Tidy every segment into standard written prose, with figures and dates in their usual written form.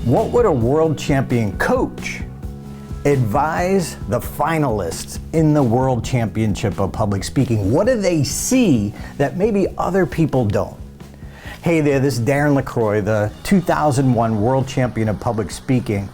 What would a world champion coach advise the finalists in the World Championship of Public Speaking? What do they see that maybe other people don't? Hey there, this is Darren LaCroix, the 2001 World Champion of Public Speaking.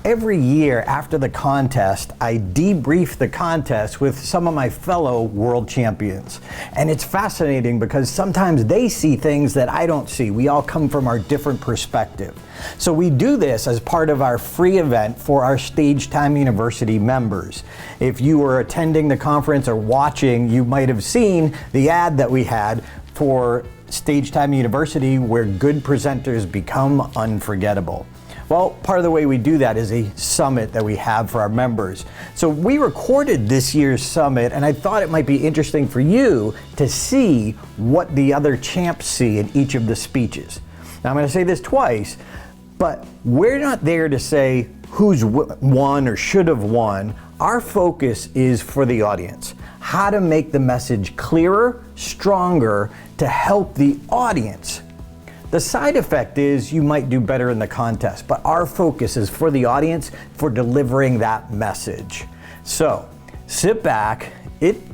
Every year after the contest, I debrief the contest with some of my fellow world champions. And it's fascinating because sometimes they see things that I don't see. We all come from our different perspective. So we do this as part of our free event for our Stage Time University members. If you were attending the conference or watching, you might have seen the ad that we had for Stage Time University, where good presenters become unforgettable. Well, part of the way we do that is a summit that we have for our members. So we recorded this year's summit, and I thought it might be interesting for you to see what the other champs see in each of the speeches. Now, I'm going to say this twice, but we're not there to say who's won or should have won. Our focus is for the audience. How to make the message clearer, stronger, to help the audience. The side effect is you might do better in the contest, but our focus is for the audience for delivering that message. So sit back.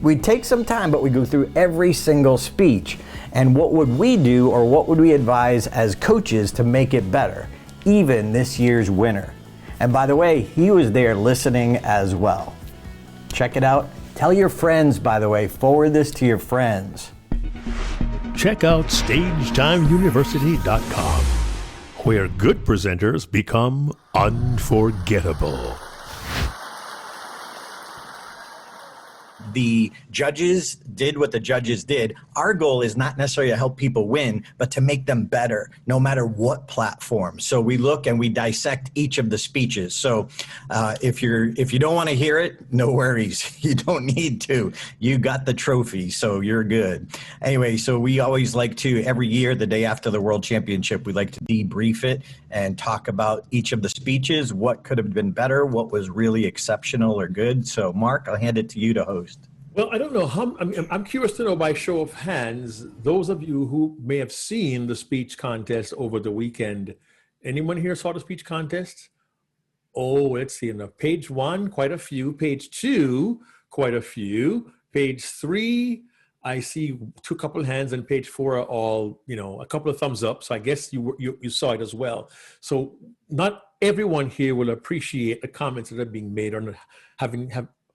We take some time, but we go through every single speech. And what would we do, or what would we advise as coaches to make it better, even this year's winner? And by the way, he was there listening as well. Check it out. Tell your friends, by the way, forward this to your friends. Check out StageTimeUniversity.com, where good presenters become unforgettable. The judges did what the judges did. Our goal is not necessarily to help people win, but to make them better, no matter what platform. So we look and we dissect each of the speeches. So if you don't want to hear it, no worries. You don't need to. You got the trophy, so you're good. Anyway, so we always like to, every year, the day after the World Championship, we like to debrief it and talk about each of the speeches, what could have been better, what was really exceptional or good. So Mark, I'll hand it to you to host. Well, I don't know. I'm curious to know, by show of hands, those of you who may have seen the speech contest over the weekend. Anyone here saw the speech contest? Oh, let's see. Enough. Page 1, quite a few. Page 2, quite a few. Page 3, I see two couple hands, and page 4 are all, a couple of thumbs up. So I guess you saw it as well. So not everyone here will appreciate the comments that are being made or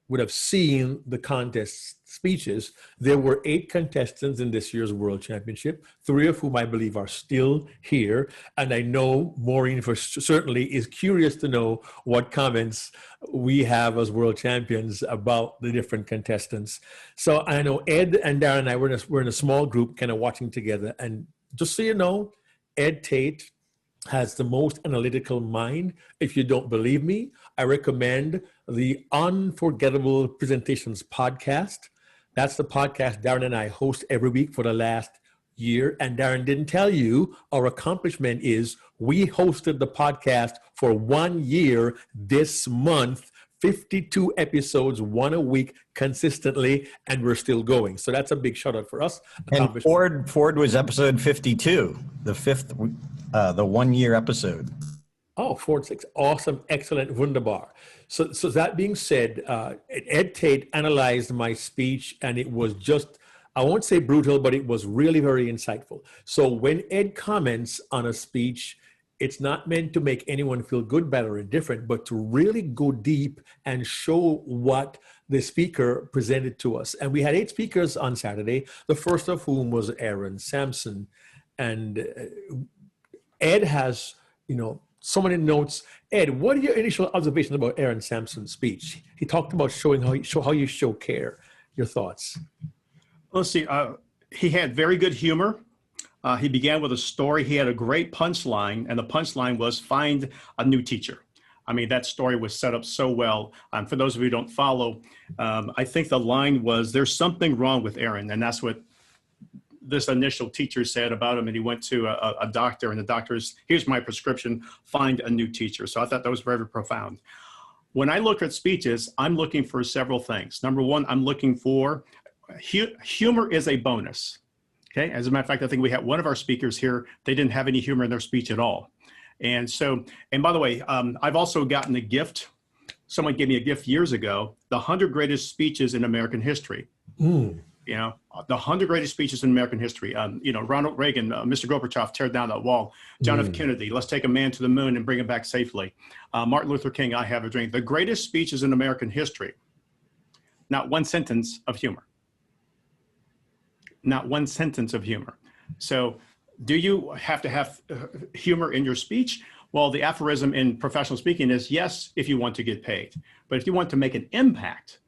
would have seen the contest speeches. There were 8 contestants in this year's World Championship, 3 of whom I believe are still here. And I know Maureen certainly is curious to know what comments we have as world champions about the different contestants. So I know Ed and Darren and I were in a small group kind of watching together. And just so you know, Ed Tate has the most analytical mind. If you don't believe me, I recommend the Unforgettable Presentations podcast. That's the podcast Darren and I host every week for the last year. And Darren didn't tell you, our accomplishment is we hosted the podcast for 1 year this month, 52 episodes, 1 a week consistently, and we're still going. So that's a big shout out for us. And Ford was episode 52, the 5th, the 1 year episode. Oh, 46. Awesome. Excellent. Wunderbar. So that being said, Ed Tate analyzed my speech, and it was just, I won't say brutal, but it was really very insightful. So when Ed comments on a speech, it's not meant to make anyone feel good, bad, or indifferent, but to really go deep and show what the speaker presented to us. And we had 8 speakers on Saturday, the first of whom was Aaron Sampson. And Ed has, so many notes. Ed, what are your initial observations about Aaron Sampson's speech? He talked about showing how you show care. Your thoughts? Let's see. He had very good humor. He began with a story. He had a great punchline, and the punchline was find a new teacher. I mean, that story was set up so well. For those of you who don't follow, I think the line was, there's something wrong with Aaron, and that's what this initial teacher said about him. And he went to a doctor, and the doctor's, here's my prescription, find a new teacher. So I thought that was very, very profound. When I look at speeches, I'm looking for several things. Number one, I'm looking for humor is a bonus. Okay. As a matter of fact, I think we had one of our speakers here, they didn't have any humor in their speech at all. And so, and by the way, I've also gotten a gift. Someone gave me a gift years ago, the 100 greatest speeches in American history. You know, the 100 greatest speeches in American history. You know, Ronald Reagan, Mr. Gorbachev, tear down that wall. John F. Kennedy, let's take a man to the moon and bring him back safely. Martin Luther King, I Have a Dream. The greatest speeches in American history. Not one sentence of humor. Not one sentence of humor. So do you have to have humor in your speech? Well, the aphorism in professional speaking is yes, if you want to get paid. But if you want to make an impact,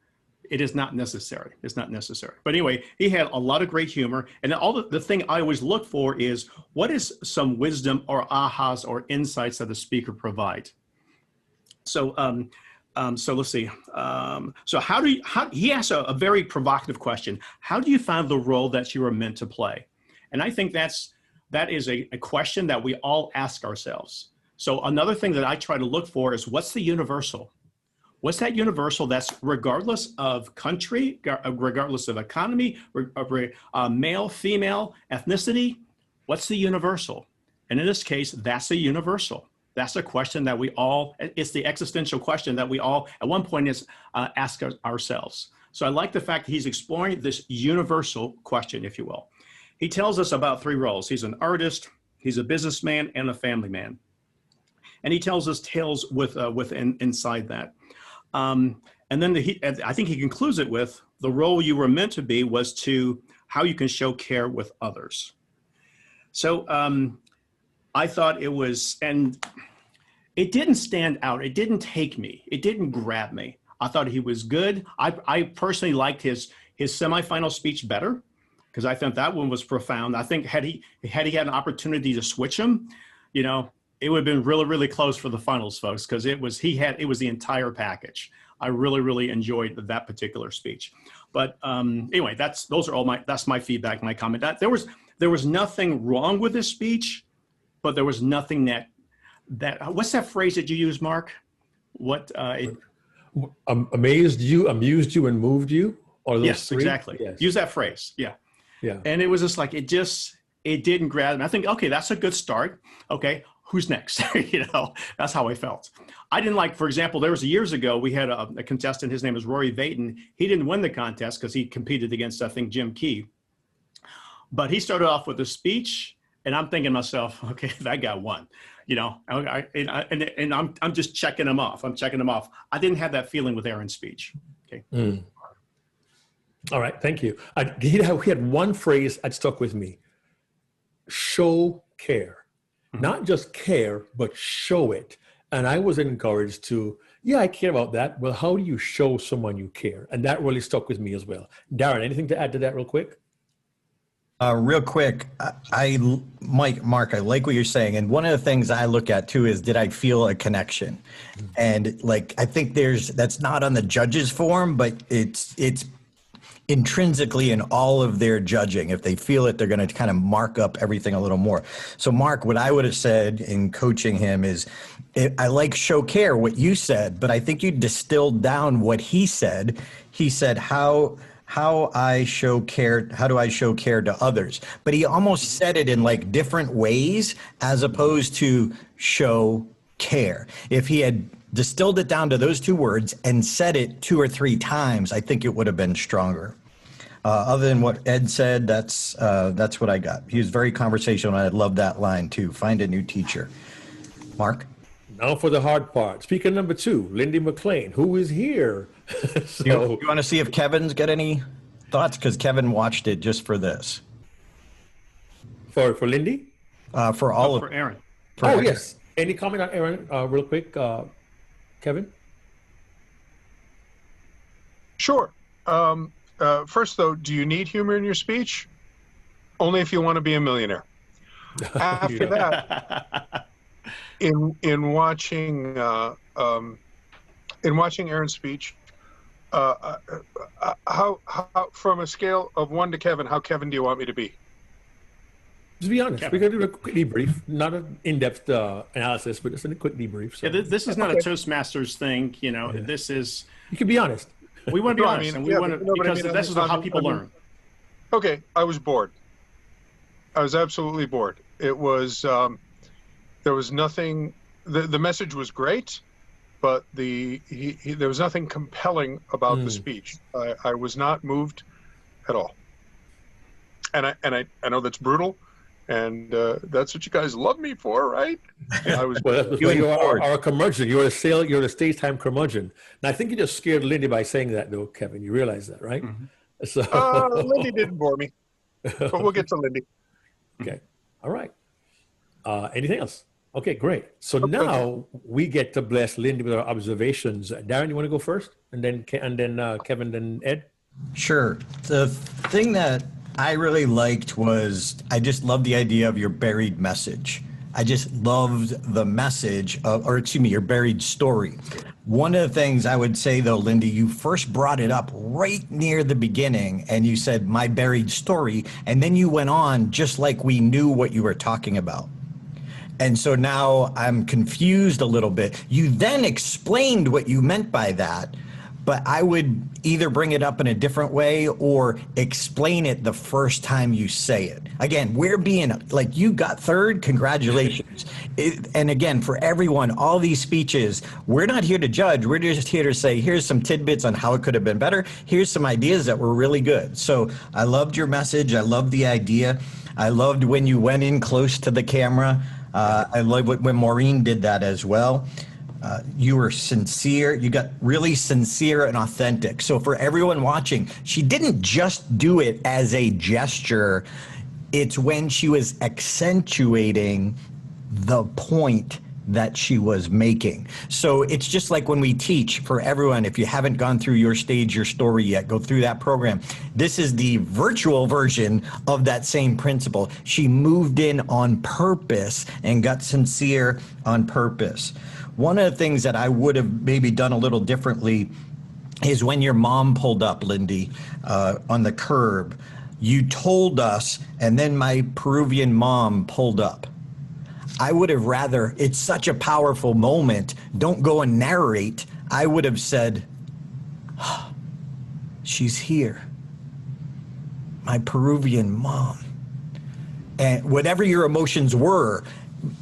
it is not necessary. It's not necessary. But anyway, he had a lot of great humor. And all the thing I always look for is what is some wisdom or ahas or insights that the speaker provides. So, so let's see. So he asked a very provocative question. How do you find the role that you are meant to play? And I think that is a question that we all ask ourselves. So another thing that I try to look for is what's the universal? What's that universal that's regardless of country, regardless of economy, male, female, ethnicity? What's the universal? And in this case, that's a universal. That's a question that we all, it's the existential question that we all at one point ask ourselves. So I like the fact that he's exploring this universal question, if you will. He tells us about 3 roles. He's an artist, he's a businessman, and a family man. And he tells us tales within inside that. And then I think he concludes it with the role you were meant to be was to how you can show care with others. So I thought it was, and it didn't stand out. It didn't take me. It didn't grab me. I thought he was good. I personally liked his semifinal speech better because I thought that one was profound. I think had he had an opportunity to switch him, you know, it would have been really, really close for the finals, folks, because it was the entire package. I really, really enjoyed that particular speech. But anyway, that's my feedback, my comment. There was nothing wrong with this speech, but there was nothing that what's that phrase that you use, Mark? Amazed you, amused you, and moved you? Or those yes, 3? Exactly. Yes. Use that phrase. Yeah. Yeah. And it was just like, it didn't grab me. I think, okay, that's a good start. Okay. Who's next? You know, that's how I felt. I didn't like, for example, there was years ago, we had a contestant, his name is Rory Vaden. He didn't win the contest because he competed against, I think, Jim Key. But he started off with a speech, and I'm thinking to myself, okay, that guy won. You know, and I'm just checking him off. I'm checking him off. I didn't have that feeling with Aaron's speech. Okay. All right, thank you. He had one phrase that stuck with me. Show care. Not just care, but show it. And I was encouraged to, yeah, I care about that. Well, how do you show someone you care? And that really stuck with me as well. Darren, anything to add to that real quick? Real quick, Mark, I like what you're saying. And one of the things I look at too is, did I feel a connection? And like, I think that's not on the judges form, but it's intrinsically in all of their judging. If they feel it, they're going to kind of mark up everything a little more. So Mark, what I would have said in coaching him is, I like show care, what you said, but I think you distilled down what he said. He said, how I show care, how do I show care to others? But he almost said it in like different ways as opposed to show care. If he had distilled it down to those 2 words and said it 2 or 3 times, I think it would have been stronger. Other than what Ed said, that's what I got. He was very conversational, and I love that line too. Find a new teacher. Mark? Now for the hard part. Speaker number 2, Lindy McLean, who is here. So, you want to see if Kevin's got any thoughts? Because Kevin watched it just for this. For Lindy? For all for Aaron. Yes. Any comment on Aaron real quick, Kevin? Sure. First, though, do you need humor in your speech? Only if you want to be a millionaire. After that, in watching Aaron's speech, how from a scale of 1 to Kevin, how Kevin do you want me to be? Just be honest. We're going to do a quick debrief, not an in-depth analysis, but just a quick debrief. So. Yeah, this is not a Toastmasters thing. You know, this is. You can be honest. We want to be honest, and we want to because this is how people learn. Okay, I was bored. I was absolutely bored. It was there was nothing. The message was great, but there was nothing compelling about the speech. I was not moved at all. And I know that's brutal, and that's what you guys love me for, right? I was. Well, you are a curmudgeon. You're a stage time curmudgeon. And I think you just scared Lindy by saying that, though, Kevin. You realize that, right? Mm-hmm. So Lindy didn't bore me, but we'll get to Lindy. Okay. All right. Anything else? Okay, great. So now we get to bless Lindy with our observations. Darren, you want to go first, and then Kevin, then Ed. Sure. The thing that I really liked was I just loved the idea of your buried message. I just loved the message your buried story. One of the things I would say though, Lindy, you first brought it up right near the beginning and you said my buried story, and then you went on just like we knew what you were talking about. And so now I'm confused a little bit. You then explained what you meant by that, but I would either bring it up in a different way or explain it the first time you say it. Again, we're being like, you got third, congratulations. And again, for everyone, all these speeches, we're not here to judge. We're just here to say, here's some tidbits on how it could have been better. Here's some ideas that were really good. So I loved your message. I loved the idea. I loved when you went in close to the camera. I loved when Maureen did that as well. You were sincere. You got really sincere and authentic. So for everyone watching, she didn't just do it as a gesture. It's when she was accentuating the point that she was making. So it's just like when we teach for everyone, if you haven't gone through Your Stage, Your Story yet, go through that program. This is the virtual version of that same principle. She moved in on purpose and got sincere on purpose. One of the things that I would have maybe done a little differently is when your mom pulled up, Lindy, on the curb, you told us, and then my Peruvian mom pulled up. I would have rather, it's such a powerful moment, don't go and narrate. I would have said, oh, she's here, my Peruvian mom. And whatever your emotions were,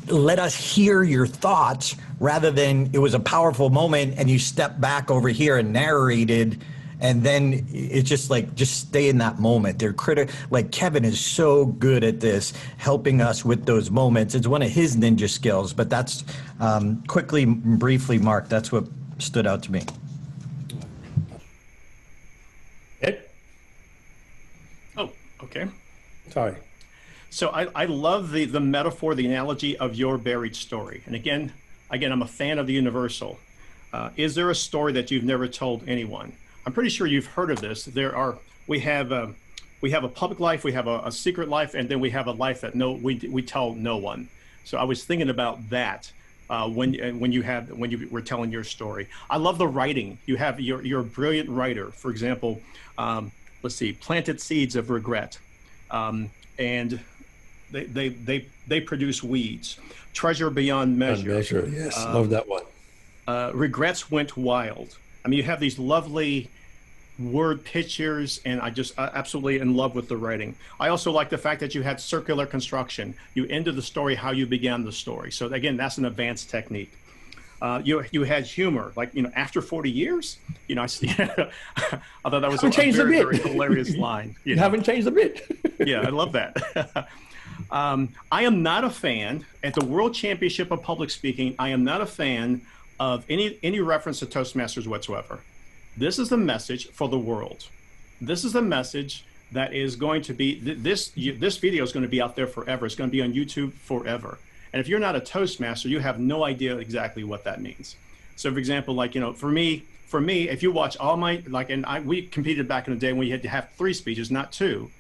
let us hear your thoughts rather than it was a powerful moment and you stepped back over here and narrated. And then it's just like, just stay in that moment. They're like Kevin is so good at this, helping us with those moments. It's one of his ninja skills, but that's quickly, briefly, Mark, that's what stood out to me. Ed? Oh, okay. Sorry. So I love the metaphor, the analogy of your buried story. And again, I'm a fan of the universal. Is there a story that you've never told anyone? I'm pretty sure you've heard of this. We have a public life, we have a secret life, and then we have a life that we tell no one. So I was thinking about that when you were telling your story. I love the writing. You're a brilliant writer. For example, let's see, Planted Seeds of Regret, and they produce weeds. Treasure Beyond Measure. Yes, love that one. Regrets Went Wild. I mean, you have these lovely word pictures, and I absolutely in love with the writing. I also like the fact that you had circular construction. You ended the story how you began the story. So again, that's an advanced technique. You had humor, like, after 40 years, I thought that was a very hilarious line. You haven't changed a bit. Yeah, I love that. I am not a fan, at the World Championship of Public Speaking, I am not a fan of any reference to Toastmasters whatsoever. This is the message for the world. This is the message that is going to be, this video is going to be out there forever. It's going to be on YouTube forever. And if you're not a Toastmaster, you have no idea exactly what that means. So for example, like, for me, if you watch all my, we competed back in the day when we had to have 3 speeches, not 2.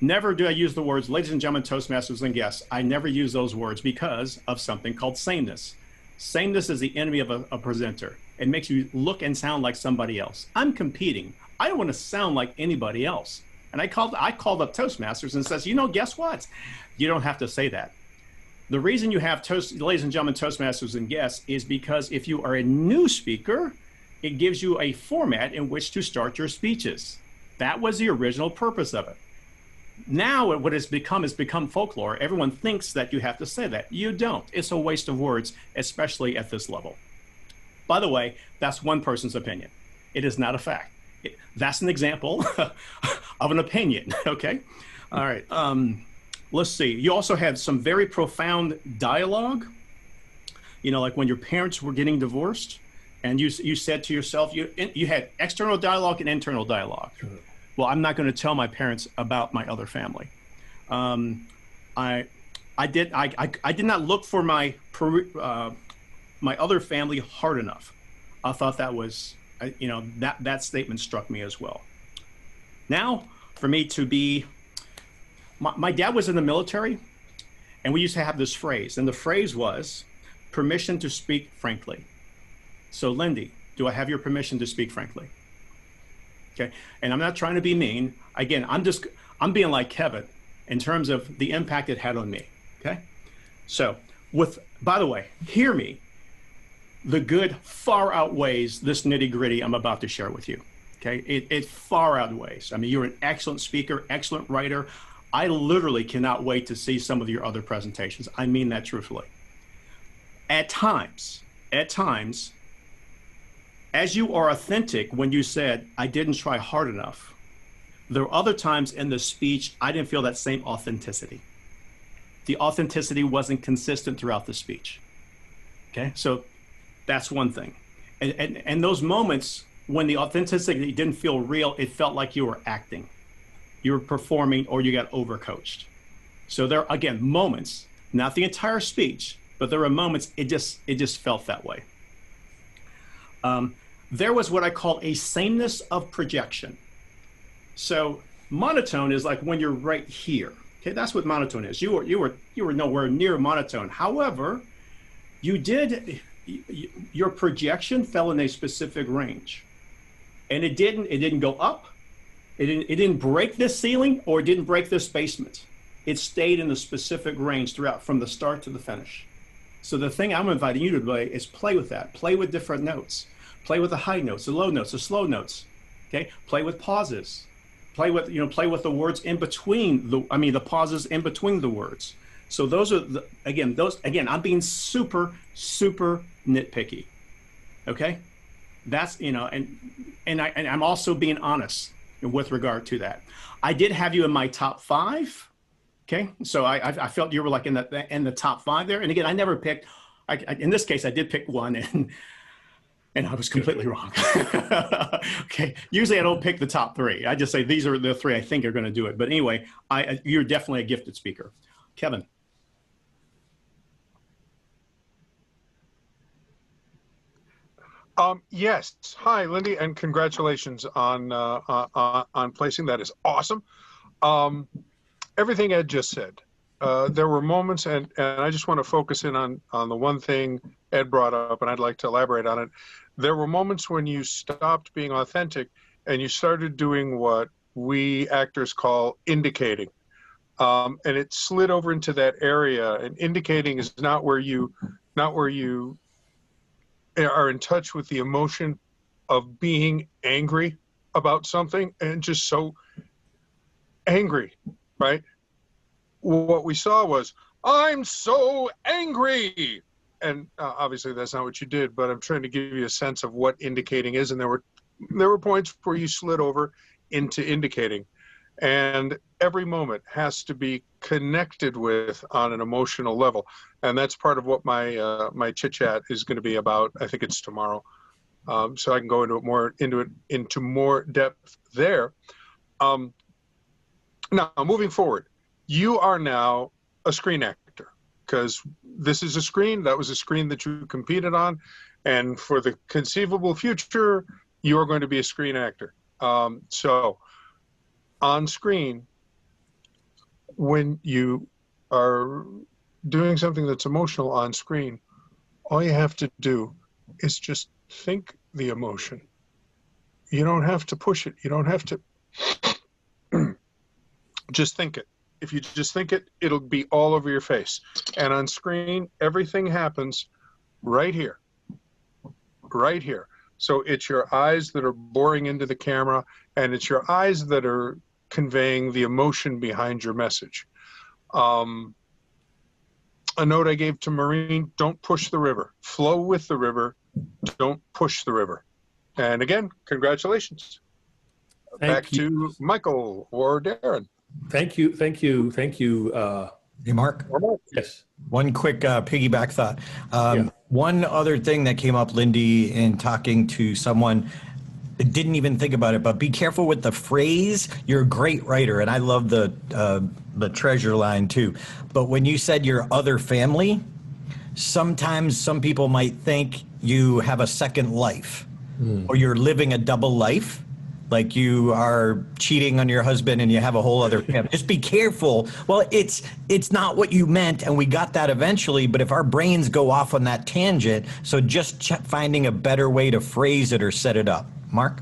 Never do I use the words, ladies and gentlemen, Toastmasters and guests. I never use those words because of something called sameness. Sameness is the enemy of a presenter. It makes you look and sound like somebody else. I'm competing. I don't want to sound like anybody else. And I called up Toastmasters and says, guess what? You don't have to say that. The reason you have ladies and gentlemen, Toastmasters and guests is because if you are a new speaker, it gives you a format in which to start your speeches. That was the original purpose of it. Now what it's become folklore. Everyone thinks that you have to say that. You don't. It's a waste of words, especially at this level. By the way, that's one person's opinion. It is not a fact. That's an example of an opinion, okay? All right, let's see. You also had some very profound dialogue, you know, like when your parents were getting divorced, and you said to yourself, you had external dialogue and internal dialogue. Sure. Well, I'm not going to tell my parents about my other family. I did not look for my other family hard enough. I thought that was, you know, that statement struck me as well. Now, for me to be, my dad was in the military, and we used to have this phrase, and the phrase was, permission to speak frankly. So, Lindy, do I have your permission to speak frankly? Okay, and I'm not trying to be mean. Again, I'm being like Kevin in terms of the impact it had on me, okay? So, by the way, hear me, the good far outweighs this nitty gritty I'm about to share with you, okay? It far outweighs. I mean, you're an excellent speaker, excellent writer. I literally cannot wait to see some of your other presentations. I mean that truthfully. At times, as you are authentic when you said, I didn't try hard enough, there were other times in the speech I didn't feel that same authenticity. The authenticity wasn't consistent throughout the speech. Okay, so that's one thing. And those moments when the authenticity didn't feel real, it felt like you were acting. You were performing, or you got overcoached. So there are, again, moments, not the entire speech, but there were moments it just felt that way. There was what I call a sameness of projection. So monotone is like when you're right here. Okay, that's what monotone is. You were nowhere near monotone. However, your projection fell in a specific range, and it didn't go up. It didn't break this ceiling, or it didn't break this basement. It stayed in the specific range throughout, from the start to the finish. So the thing I'm inviting you to do is play with that. Play with different notes. Play with the high notes, the low notes, the slow notes. Okay. Play with pauses. Play with the words in between the pauses in between the words. So those are again, I'm being super, super nitpicky. Okay. That's, and I'm also being honest with regard to that. I did have you in my top 5. Okay. So I felt you were like in the top 5 there. And again, I never picked, in this case, I did pick one, and I was completely wrong. Okay. Usually I don't pick the top 3. I just say these are the 3 I think are going to do it. But anyway, you're definitely a gifted speaker. Kevin. Yes. Hi, Lindy, and congratulations on placing. That is awesome. Everything Ed just said. There were moments, and I just want to focus in on the one thing Ed brought up, and I'd like to elaborate on it. There were moments when you stopped being authentic and you started doing what we actors call indicating. And it slid over into that area, and indicating is not where you are in touch with the emotion of being angry about something, and just so angry, right? What we saw was, I'm so angry. And obviously that's not what you did, but I'm trying to give you a sense of what indicating is. And there were points where you slid over into indicating, and every moment has to be connected with on an emotional level. And that's part of what my chit chat is going to be about. I think it's tomorrow. So I can go into more depth there. Now, moving forward, you are now a screen actor, because this is a screen. That was a screen that you competed on. And for the conceivable future, you are going to be a screen actor. So on screen, when you are doing something that's emotional on screen, all you have to do is just think the emotion. You don't have to push it. You don't have to just think it. If you just think it, it'll be all over your face. And on screen, everything happens right here. Right here. So it's your eyes that are boring into the camera, and it's your eyes that are conveying the emotion behind your message. A note I gave to Maureen, don't push the river. Flow with the river, don't push the river. And again, congratulations. Back to Michael or Darren. Thank you. Hey, Mark. Yes. One quick piggyback thought. One other thing that came up, Lindy, in talking to someone, didn't even think about it, but be careful with the phrase. You're a great writer, and I love the treasure line too. But when you said your other family, sometimes some people might think you have a second life, or you're living a double life. Like you are cheating on your husband and you have a whole other family. Just be careful. Well, it's not what you meant, and we got that eventually, but if our brains go off on that tangent, so just finding a better way to phrase it or set it up. Mark?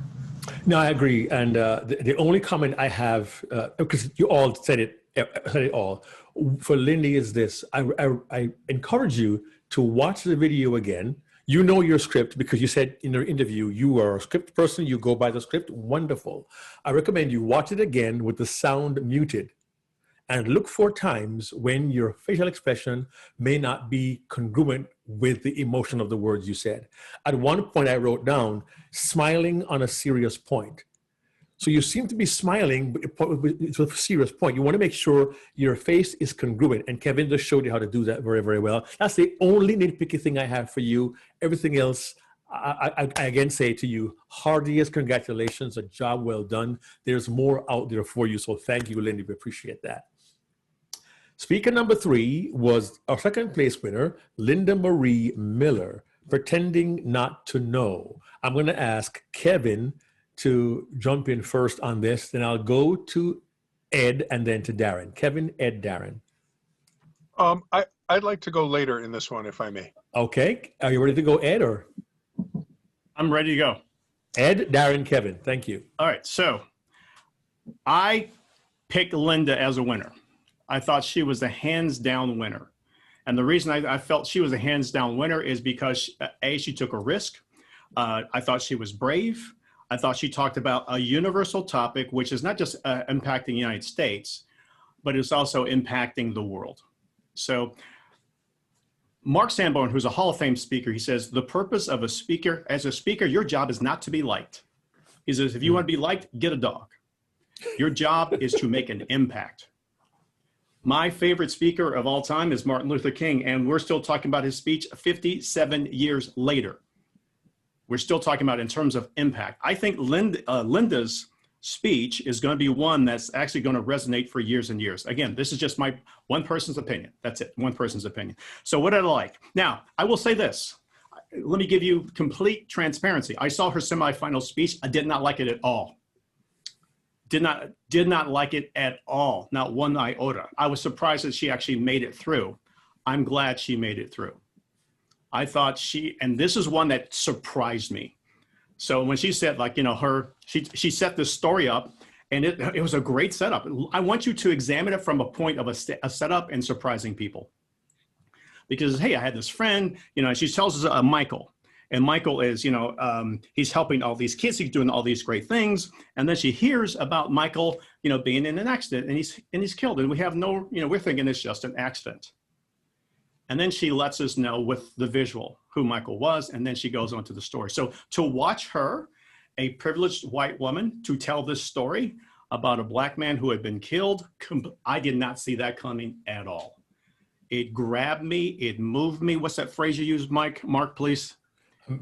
No, I agree. And the only comment I have, because you all said it all, for Lindy is this. I encourage you to watch the video again. You know your script because you said in your interview you are a script person, you go by the script. Wonderful. I recommend you watch it again with the sound muted and look for times when your facial expression may not be congruent with the emotion of the words you said. At one point I wrote down, smiling on a serious point. So you seem to be smiling, but it's a serious point. You want to make sure your face is congruent. And Kevin just showed you how to do that very, very well. That's the only nitpicky thing I have for you. Everything else, I again say to you, heartiest congratulations, a job well done. There's more out there for you. So thank you, Lindy. We appreciate that. Speaker number 3 was our second place winner, Linda Marie Miller, Pretending Not to Know. I'm going to ask Kevin to jump in first on this, then I'll go to Ed and then to Darren. Kevin, Ed, Darren. I'd like to go later in this one, if I may. Okay. Are you ready to go, Ed, or? I'm ready to go. Ed, Darren, Kevin. Thank you. All right. So I picked Linda as a winner. I thought she was the hands-down winner. And the reason I felt she was a hands-down winner is because, A, she took a risk. I thought she was brave. I thought she talked about a universal topic, which is not just impacting the United States, but it's also impacting the world. So Mark Sanborn, who's a Hall of Fame speaker, he says, the purpose of a speaker, as a speaker, your job is not to be liked. He says, if you want to be liked, get a dog. Your job is to make an impact. My favorite speaker of all time is Martin Luther King, and we're still talking about his speech 57 years later. We're still talking about in terms of impact. I think Linda's speech is going to be one that's actually going to resonate for years and years. Again, this is just my one person's opinion. That's it, one person's opinion. So what did I like? Now, I will say this. Let me give you complete transparency. I saw her semifinal speech. I did not like it at all. Did not like it at all. Not one iota. I was surprised that she actually made it through. I'm glad she made it through. I thought and this is one that surprised me. So when she said, like, you know, she set this story up, and it was a great setup. I want you to examine it from a point of a setup and surprising people. Because, hey, I had this friend, you know, she tells us Michael. And Michael is, you know, he's helping all these kids. He's doing all these great things. And then she hears about Michael, you know, being in an accident, and he's killed. And we have no, you know, we're thinking it's just an accident. And then she lets us know with the visual who Michael was, and then she goes on to the story. So to watch her, a privileged white woman, to tell this story about a black man who had been killed, I did not see that coming at all. It grabbed me, it moved me. What's that phrase you used, Mark, please?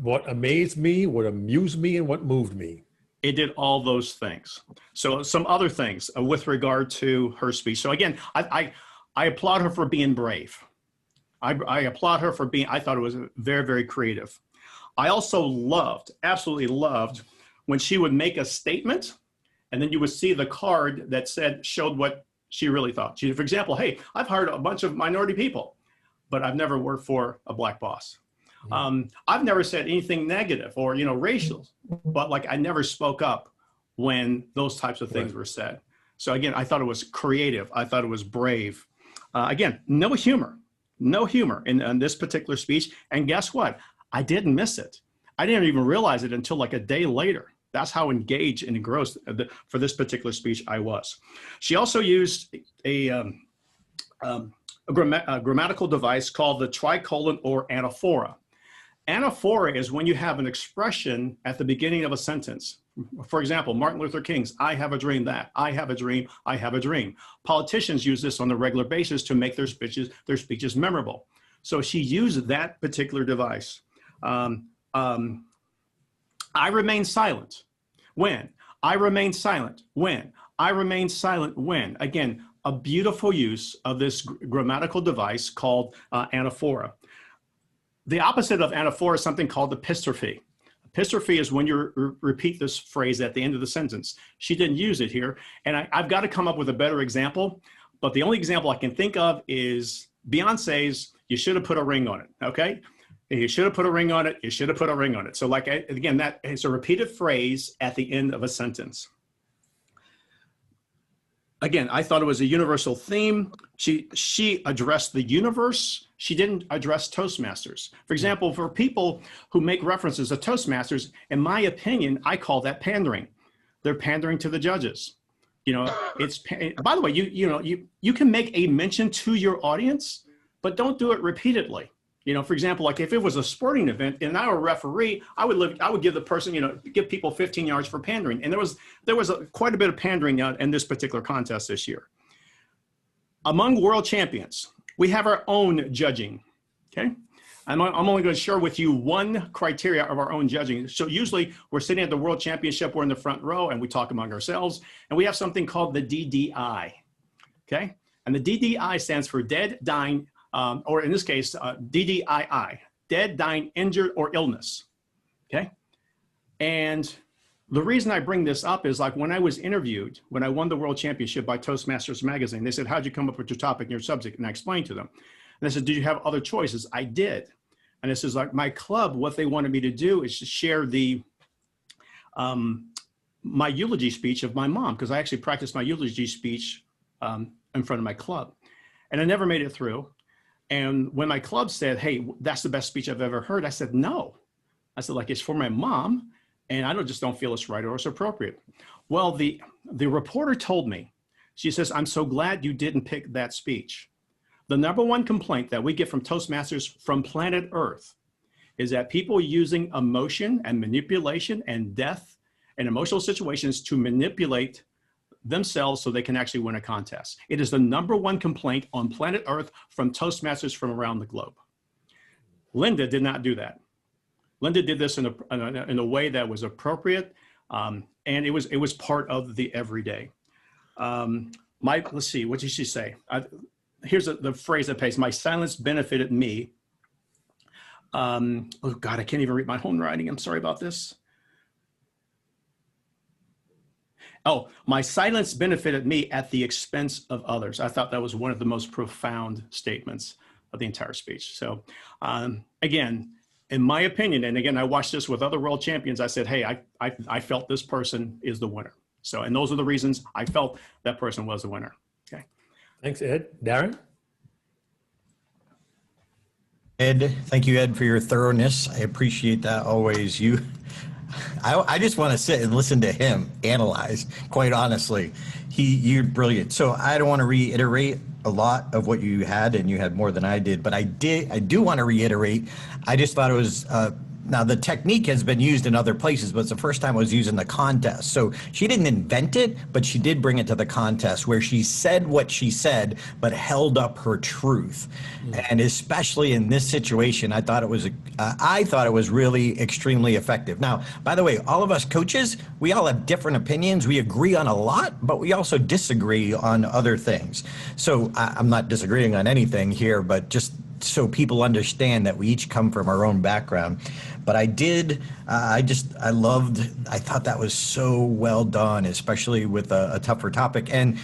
What amazed me, what amused me, and what moved me. It did all those things. So some other things with regard to her speech. So again, I applaud her for being brave. I applaud her for I thought it was very, very creative. I also absolutely loved when she would make a statement, and then you would see the card that showed what she really thought. For example, hey, I've hired a bunch of minority people, but I've never worked for a black boss. I've never said anything negative or, you know, racial, but like I never spoke up when those types of things were said. So again, I thought it was creative. I thought it was brave. Again, no humor in this particular speech. And guess what? I didn't miss it. I didn't even realize it until like a day later. That's how engaged and engrossed for this particular speech I was. She also used a grammatical device called the tricolon or anaphora. Anaphora is when you have an expression at the beginning of a sentence. For example, Martin Luther King's, I have a dream that, I have a dream, I have a dream. Politicians use this on a regular basis to make their speeches memorable. So she used that particular device. I remain silent when, I remain silent when, I remain silent when. Again, a beautiful use of this grammatical device called anaphora. The opposite of anaphora is something called epistrophe. Epistrophe is when you repeat this phrase at the end of the sentence. She didn't use it here, and I've got to come up with a better example, but the only example I can think of is Beyonce's, you should have put a ring on it, okay? You should have put a ring on it, you should have put a ring on it. So like, again, that is a repeated phrase at the end of a sentence. Again, I thought it was a universal theme. She addressed the universe. She didn't address Toastmasters. For example, for people who make references to Toastmasters, in my opinion, I call that pandering. They're pandering to the judges. You know, by the way, you can make a mention to your audience, but don't do it repeatedly. You know, for example, like if it was a sporting event and I were a referee, I would give the person, give people 15 yards for pandering. And there was quite a bit of pandering in this particular contest this year. Among world champions, we have our own judging, okay? I'm only going to share with you one criteria of our own judging. So usually we're sitting at the World Championship, we're in the front row and we talk among ourselves, and we have something called the DDI, okay? And the DDI stands for dead, dying, or in this case, DDII, dead, dying, injured, or illness, okay? And the reason I bring this up is like when I was interviewed, when I won the World Championship by Toastmasters magazine, they said, how'd you come up with your topic and your subject? And I explained to them. And I said, did you have other choices? I did. And this is like my club, what they wanted me to do is to share my eulogy speech of my mom, because I actually practiced my eulogy speech in front of my club. And I never made it through. And when my club said, hey, that's the best speech I've ever heard, I said, no. I said, like, it's for my mom, and I just don't feel it's right or it's appropriate. Well, the reporter told me, she says, I'm so glad you didn't pick that speech. The number one complaint that we get from Toastmasters from planet Earth is that people using emotion and manipulation and death and emotional situations to manipulate themselves so they can actually win a contest. It is the number one complaint on planet Earth from Toastmasters from around the globe. Linda did not do that. Linda did this in a way that was appropriate, and it was part of the everyday. Let's see, what did she say? Here's the phrase that pays, my silence benefited me. Oh God, I can't even read my own writing. I'm sorry about this. Oh, my silence benefited me at the expense of others. I thought that was one of the most profound statements of the entire speech. So again, in my opinion, and again, I watched this with other world champions, I said, hey, I felt this person is the winner. So, and those are the reasons I felt that person was the winner. Okay. Thanks, Ed. Darren? Ed, thank you, Ed, for your thoroughness. I appreciate that always. I just want to sit and listen to him analyze, quite honestly. You're brilliant. So I don't want to reiterate a lot of what you had, and you had more than I did, but I do want to reiterate, I just thought it was, now the technique has been used in other places, but it's the first time it was used in the contest. So she didn't invent it, but she did bring it to the contest where she said what she said, but held up her truth. And especially in this situation, I thought it was really extremely effective. Now, by the way, all of us coaches, we all have different opinions. We agree on a lot, but we also disagree on other things. So I'm not disagreeing on anything here, but just so people understand that we each come from our own background. But I thought that was so well done, especially with a tougher topic. And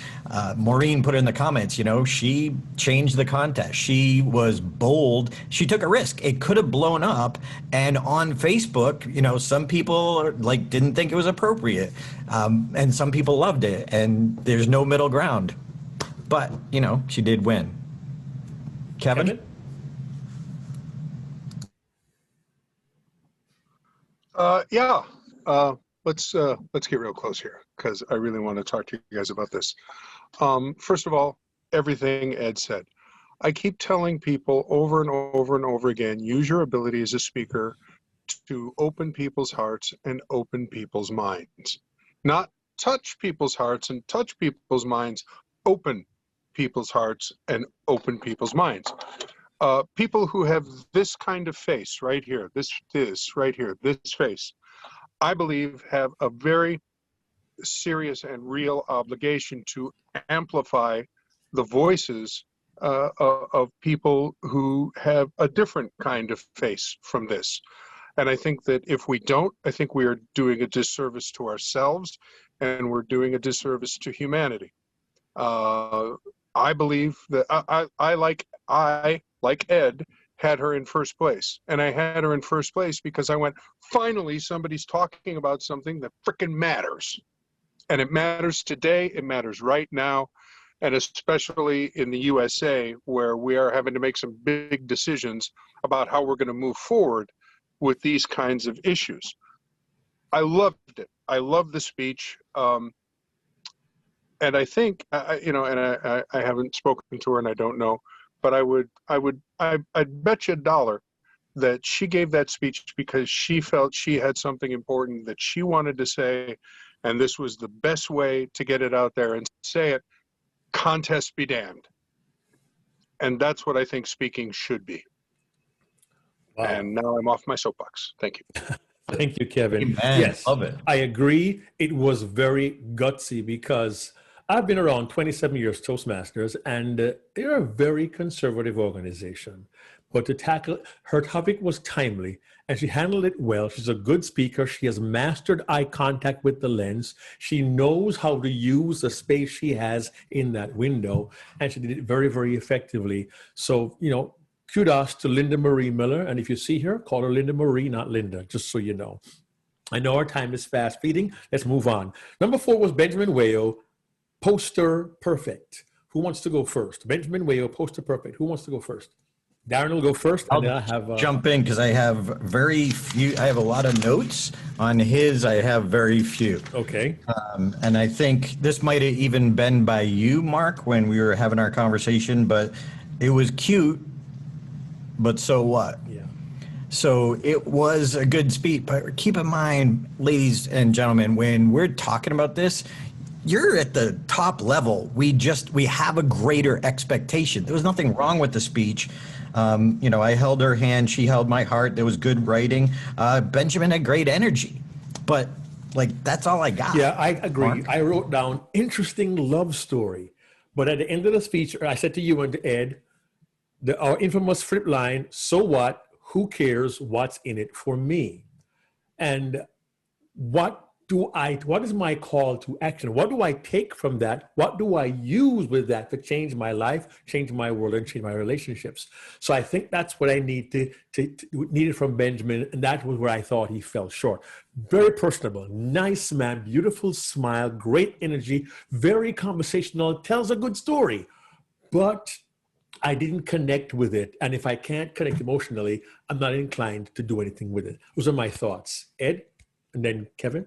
Maureen put in the comments, she changed the contest. She was bold. She took a risk. It could have blown up. And on Facebook, some people didn't think it was appropriate. And some people loved it. And there's no middle ground. But, she did win. Kevin? let's get real close here because I really want to talk to you guys about this. First of all, everything Ed said. I keep telling people over and over and over again, use your ability as a speaker to open people's hearts and open people's minds. Not touch people's hearts and touch people's minds, open people's hearts and open people's minds. People who have this kind of face right here, this right here, this face, I believe have a very serious and real obligation to amplify the voices of people who have a different kind of face from this. And I think that if we don't, I think we are doing a disservice to ourselves and we're doing a disservice to humanity. I believe that I like Ed, had her in first place. And I had her in first place because I went, finally, somebody's talking about something that frickin' matters. And it matters today, it matters right now, and especially in the USA, where we are having to make some big decisions about how we're going to move forward with these kinds of issues. I loved it. I loved the speech. And I think, I haven't spoken to her and I don't know, but I'd bet you $1 that she gave that speech because she felt she had something important that she wanted to say, and this was the best way to get it out there and say it. Contest be damned. And that's what I think speaking should be. Wow. And now I'm off my soapbox. Thank you. Thank you, Kevin. Amen. Yes, Love it. I agree. It was very gutsy because I've been around 27 years Toastmasters, and they're a very conservative organization. But to tackle her topic was timely, and she handled it well. She's a good speaker. She has mastered eye contact with the lens. She knows how to use the space she has in that window, and she did it very, very effectively. So, kudos to Linda Marie Miller. And if you see her, call her Linda Marie, not Linda, just so you know. I know our time is fast fleeting. Let's move on. Number 4 was Benjamin Wayo, Poster Perfect. Who wants to go first? Benjamin Wayo, Poster Perfect. Who wants to go first? Darren will go first, and then I have jump in because I have very few. I have a lot of notes on his. I have very few. Okay. And I think this might have even been by you, Mark, when we were having our conversation. But it was cute. But so what? Yeah. So it was a good speech. But keep in mind, ladies and gentlemen, when we're talking about this, you're at the top level. We have a greater expectation. There was nothing wrong with the speech. I held her hand. She held my heart. There was good writing. Benjamin had great energy. But, that's all I got. Yeah, I agree. Mark? I wrote down interesting love story. But at the end of the speech, I said to you and to Ed, our infamous flip line, so what? Who cares what's in it for me? And what is my call to action? What do I take from that? What do I use with that to change my life, change my world, and change my relationships? So I think that's what I needed from Benjamin, and that was where I thought he fell short. Very personable, nice man, beautiful smile, great energy, very conversational, tells a good story, but I didn't connect with it. And if I can't connect emotionally, I'm not inclined to do anything with it. Those are my thoughts. Ed? And then Kevin?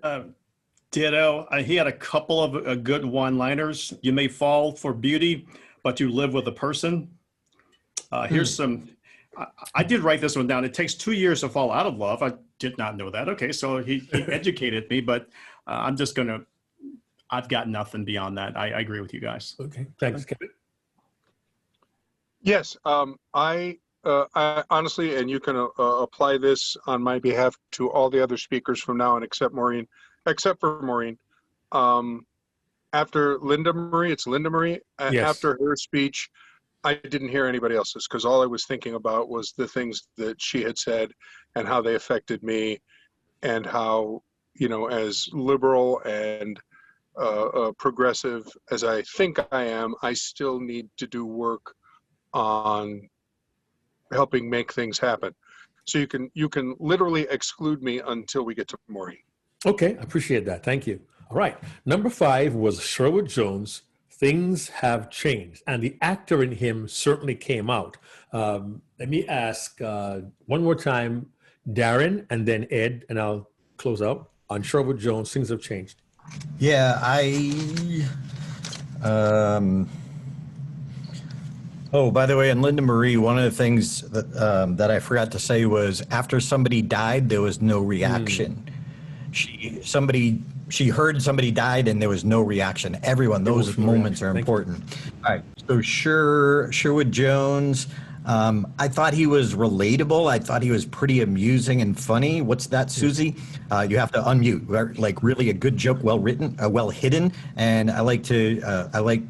Ditto. He had a couple of good one-liners. You may fall for beauty, but you live with a person. Here's some. I did write this one down. It takes 2 years to fall out of love. I did not know that. Okay, so he educated me, but I've got nothing beyond that. I agree with you guys. Okay, thanks, Kevin. Yes, I honestly, and you can apply this on my behalf to all the other speakers from now on, except for Maureen. After Linda Marie, it's Linda Marie. Yes. After her speech, I didn't hear anybody else's because all I was thinking about was the things that she had said and how they affected me, and how, as liberal and progressive as I think I am, I still need to do work on helping make things happen. So you can literally exclude me until we get to Maureen. Okay, I appreciate that. Thank you. All right. Number 5 was Sherwood Jones. Things have changed, and the actor in him certainly came out. Let me ask one more time, Darren, and then Ed, and I'll close out. on Sherwood Jones, things have changed. Yeah, oh, by the way, and Linda Marie, one of the things that I forgot to say was after somebody died, there was no reaction. She heard somebody died and there was no reaction. Everyone, those moments are important. All right, so Sherwood Jones. I thought he was relatable. I thought he was pretty amusing and funny. What's that, Susie? You have to unmute. Like really a good joke, well written, well hidden. And I like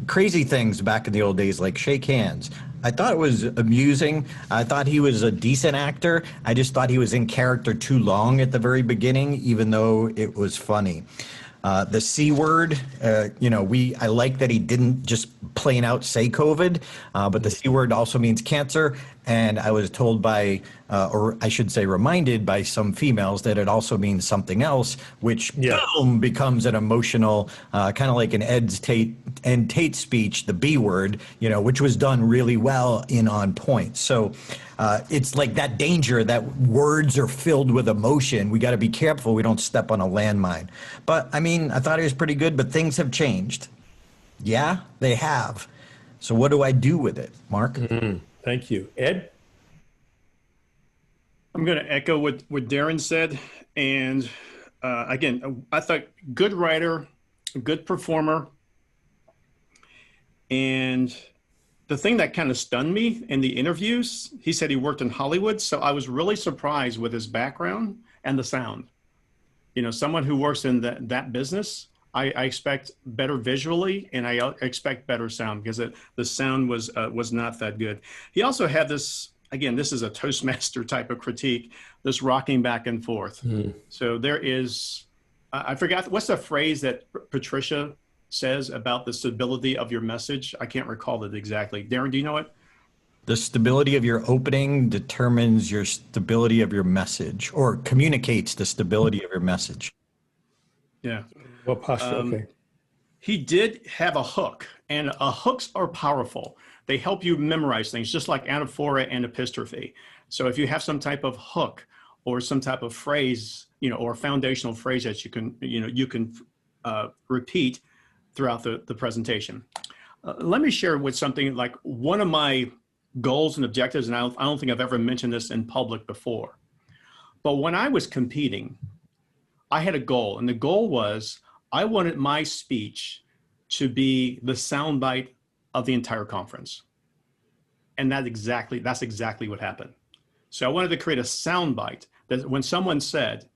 crazy things back in the old days, like shake hands. I thought it was amusing. I thought he was a decent actor. I just thought he was in character too long at the very beginning, even though it was funny. The C word, I like that he didn't just plain out say COVID, but the C word also means cancer. And I was told by, or I should say reminded by some females that it also means something else, which boom, becomes an emotional, kind of like an Ed Tate speech, the B word, which was done really well on point. So it's like that danger that words are filled with emotion. We got to be careful we don't step on a landmine. But I mean, I thought it was pretty good, but things have changed. Yeah, they have. So what do I do with it, Mark? Thank you. Ed? I'm going to echo what Darren said. And again, I thought good writer, good performer. And the thing that kind of stunned me in the interviews, he said he worked in Hollywood. So I was really surprised with his background and the sound. Someone who works in that business, I expect better visually, and I expect better sound because the sound was not that good. He also had this, again, this is a Toastmaster type of critique, this rocking back and forth. So there is, I forgot, what's the phrase that Patricia says about the stability of your message? I can't recall it exactly. Darren, do you know it? The stability of your opening determines your stability of your message, or communicates the stability of your message. Yeah. Well, posture, okay. He did have a hook, and hooks are powerful. They help you memorize things, just like anaphora and epistrophe. So if you have some type of hook or some type of phrase, or foundational phrase that you can repeat throughout the presentation. Let me share with something like one of my goals and objectives, and I don't think I've ever mentioned this in public before, but when I was competing, I had a goal, and the goal was I wanted my speech to be the soundbite of the entire conference. And that's exactly what happened. So I wanted to create a soundbite that when someone said,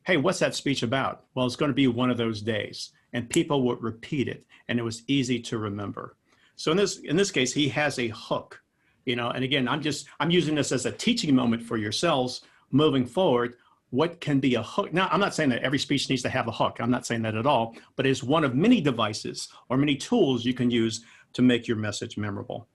hey, what's that speech about? Well, it's going to be one of those days. And people would repeat it, and it was easy to remember. So in this case, he has a hook, and again, I'm using this as a teaching moment for yourselves moving forward. What can be a hook? Now, I'm not saying that every speech needs to have a hook. I'm not saying that at all, but it's one of many devices or many tools you can use to make your message memorable.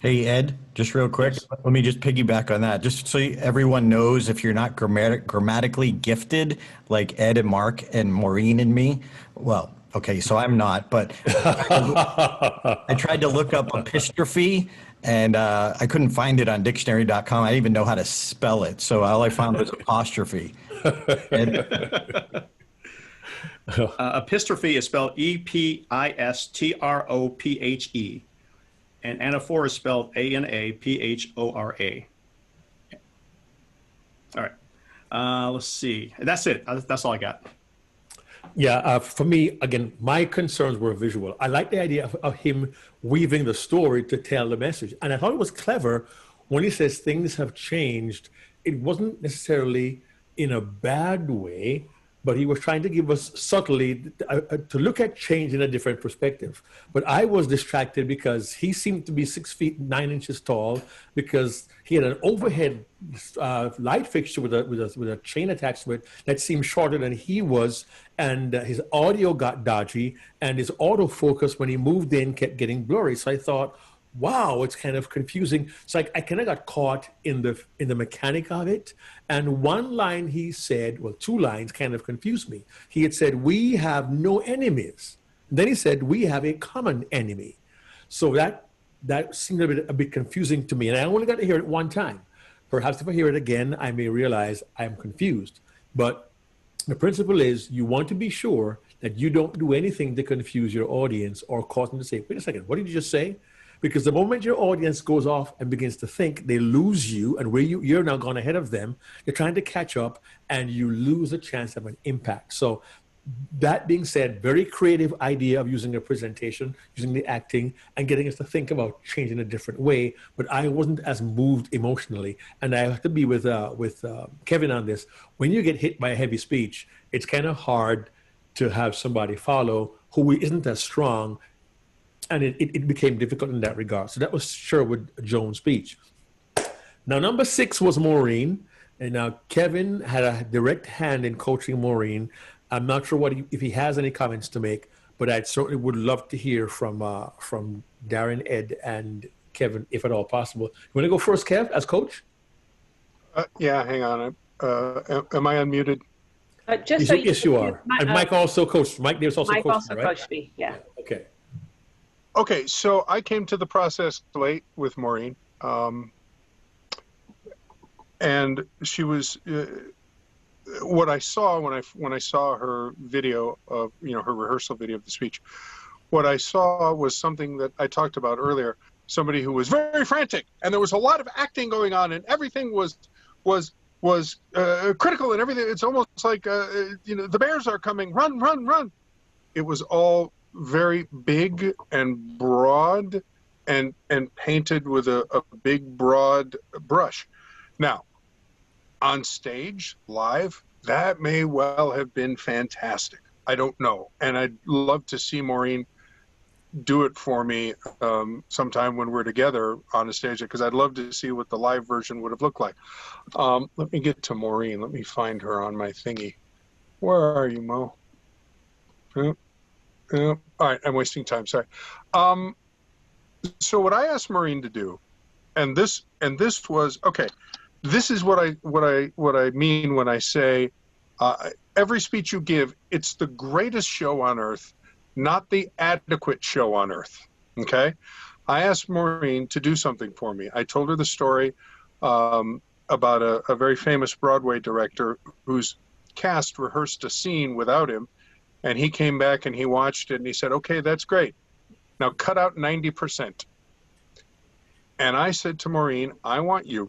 Hey, Ed, just real quick, let me just piggyback on that. Just so everyone knows, if you're not grammatically gifted, like Ed and Mark and Maureen and me, well, okay, so I'm not, but I tried to look up epistrophe, and I couldn't find it on dictionary.com. I didn't even know how to spell it, so all I found was apostrophe. Epistrophe is spelled Epistrophe, and anaphora is spelled Anaphora. All right, let's see. That's it. That's all I got. Yeah, for me, again, my concerns were visual. I like the idea of him weaving the story to tell the message. And I thought it was clever when he says things have changed. It wasn't necessarily in a bad way, but he was trying to give us subtly to look at change in a different perspective. But I was distracted because he seemed to be 6 feet 9 inches tall, because he had an overhead light fixture with a chain attached to it that seemed shorter than he was, and his audio got dodgy, and his autofocus when he moved in kept getting blurry. So I thought, wow, it's kind of confusing. It's like I kind of got caught in the mechanic of it. And one line he said, well, 2 lines kind of confused me. He had said, we have no enemies. Then he said, we have a common enemy. So that seemed a bit confusing to me. And I only got to hear it one time. Perhaps if I hear it again, I may realize I'm confused. But the principle is you want to be sure that you don't do anything to confuse your audience or cause them to say, wait a second, what did you just say? Because the moment your audience goes off and begins to think, they lose you, and where you're now gone ahead of them, you're trying to catch up, and you lose a chance of an impact. So that being said, very creative idea of using a presentation, using the acting, and getting us to think about changing a different way. But I wasn't as moved emotionally, and I have to be with Kevin on this. When you get hit by a heavy speech, it's kind of hard to have somebody follow who isn't as strong, and it became difficult in that regard. So that was Sherwood Jones' speech. Now, number 6 was Maureen, and now Kevin had a direct hand in coaching Maureen. I'm not sure if he has any comments to make, but I certainly would love to hear from Darren, Ed, and Kevin, if at all possible. You want to go first, Kev, as coach? Yeah, hang on. Am I unmuted? Yes, you are. And Mike also coached. Mike Davis also coached, Mike also right? coached me, yeah. Okay. Okay, so I came to the process late with Maureen, and she was what I saw when I saw her video of her rehearsal video of the speech. What I saw was something that I talked about earlier. Somebody who was very frantic, and there was a lot of acting going on, and everything was critical and everything. It's almost like the bears are coming, run, run, run. It was all very big and broad and painted with a big broad brush. Now, on stage, live, that may well have been fantastic. I don't know. And I'd love to see Maureen do it for me sometime when we're together on a stage, because I'd love to see what the live version would have looked like. Let me get to Maureen. Let me find her on my thingy. Where are you, Mo? All right, I'm wasting time. Sorry. So what I asked Maureen to do, and this was okay. This is what I mean when I say every speech you give, it's the greatest show on earth, not the adequate show on earth. Okay, I asked Maureen to do something for me. I told her the story about a very famous Broadway director whose cast rehearsed a scene without him. And he came back and he watched it and he said, okay, that's great. Now cut out 90%. And I said to Maureen, I want you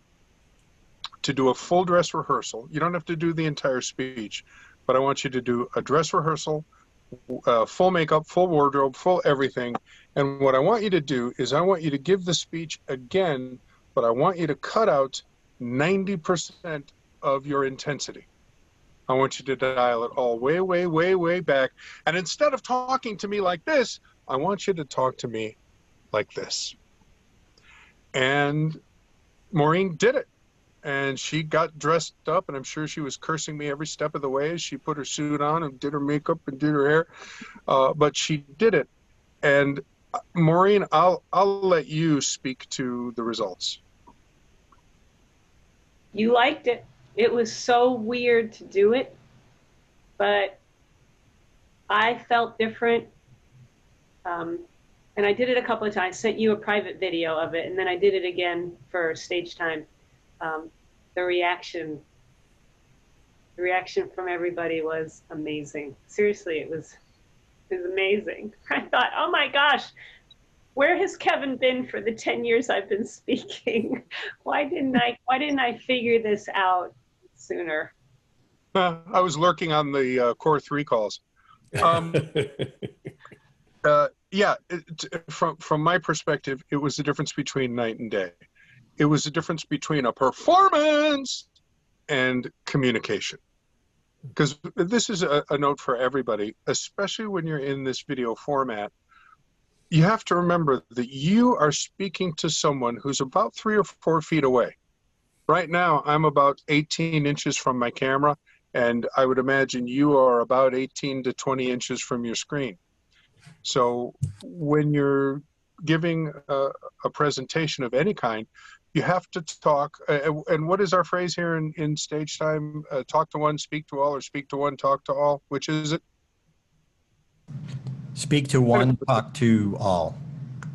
to do a full dress rehearsal. You don't have to do the entire speech, but I want you to do a dress rehearsal, full makeup, full wardrobe, full everything. And what I want you to do is I want you to give the speech again, but I want you to cut out 90% of your intensity. I want you to dial it all way, way, way, way back. And instead of talking to me like this, I want you to talk to me like this. And Maureen did it. And she got dressed up, and I'm sure she was cursing me every step of the way as she put her suit on and did her makeup and did her hair. But she did it. And Maureen, I'll let you speak to the results. You liked it. It was so weird to do it, but I felt different. And I did it a couple of times. I sent you a private video of it, and then I did it again for stage time. The reaction from everybody was amazing. Seriously, it was amazing. I thought, oh my gosh, where has Kevin been for the 10 years I've been speaking? Why didn't I figure this out sooner? I was lurking on the core 3 calls. Yeah, from my perspective, it was the difference between night and day. It was the difference between a performance and communication. Because this is a note for everybody, especially when you're in this video format. You have to remember that you are speaking to someone who's about 3 or 4 feet away. Right now, I'm about 18 inches from my camera, and I would imagine you are about 18 to 20 inches from your screen. So when you're giving a presentation of any kind, you have to talk. And what is our phrase here in stage time? Talk to one, speak to all, or speak to one, talk to all. Which is it? Speak to one, talk to all.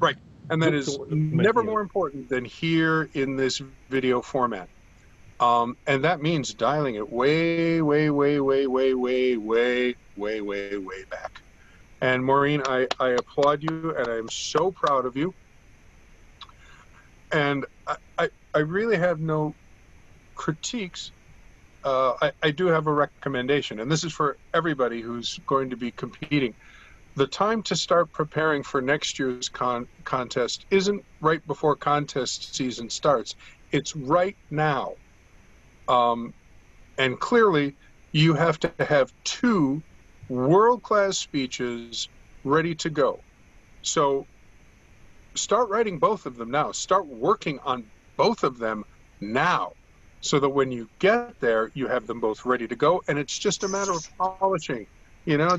Right. And that is never more important than here in this video format. And that means dialing it way, way, way, way, way, way, way, way, way, way back. And Maureen, I applaud you, and I'm so proud of you. And I really have no critiques. I do have a recommendation, and this is for everybody who's going to be competing. The time to start preparing for next year's contest isn't right before contest season starts. It's right now. And clearly, you have to have 2 world-class speeches ready to go. So start writing both of them now. Start working on both of them now, so that when you get there, you have them both ready to go. And it's just a matter of polishing,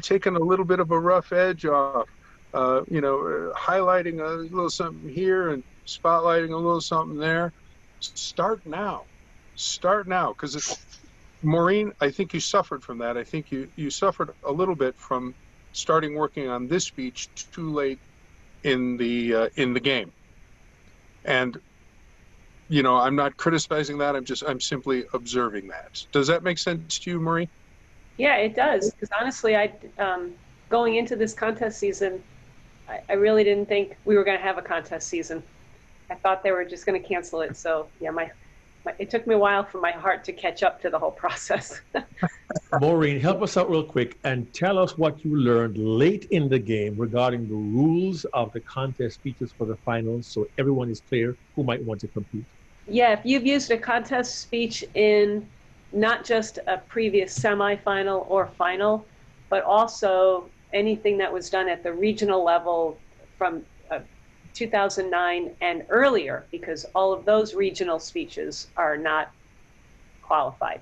taking a little bit of a rough edge off, highlighting a little something here and spotlighting a little something there. Start now. Because Maureen, I think you suffered from that. I think you suffered a little bit from starting working on this speech too late in the game. And I'm not criticizing that. I'm simply observing that. Does that make sense to you, Maureen? Yeah, it does. Because honestly, going into this contest season, I really didn't think we were going to have a contest season. I thought they were just going to cancel it. So yeah, it took me a while for my heart to catch up to the whole process. Maureen, help us out real quick and tell us what you learned late in the game regarding the rules of the contest speeches for the finals, so everyone is clear who might want to compete. Yeah, if you've used a contest speech in not just a previous semifinal or final, but also anything that was done at the regional level from 2009 and earlier, because all of those regional speeches are not qualified.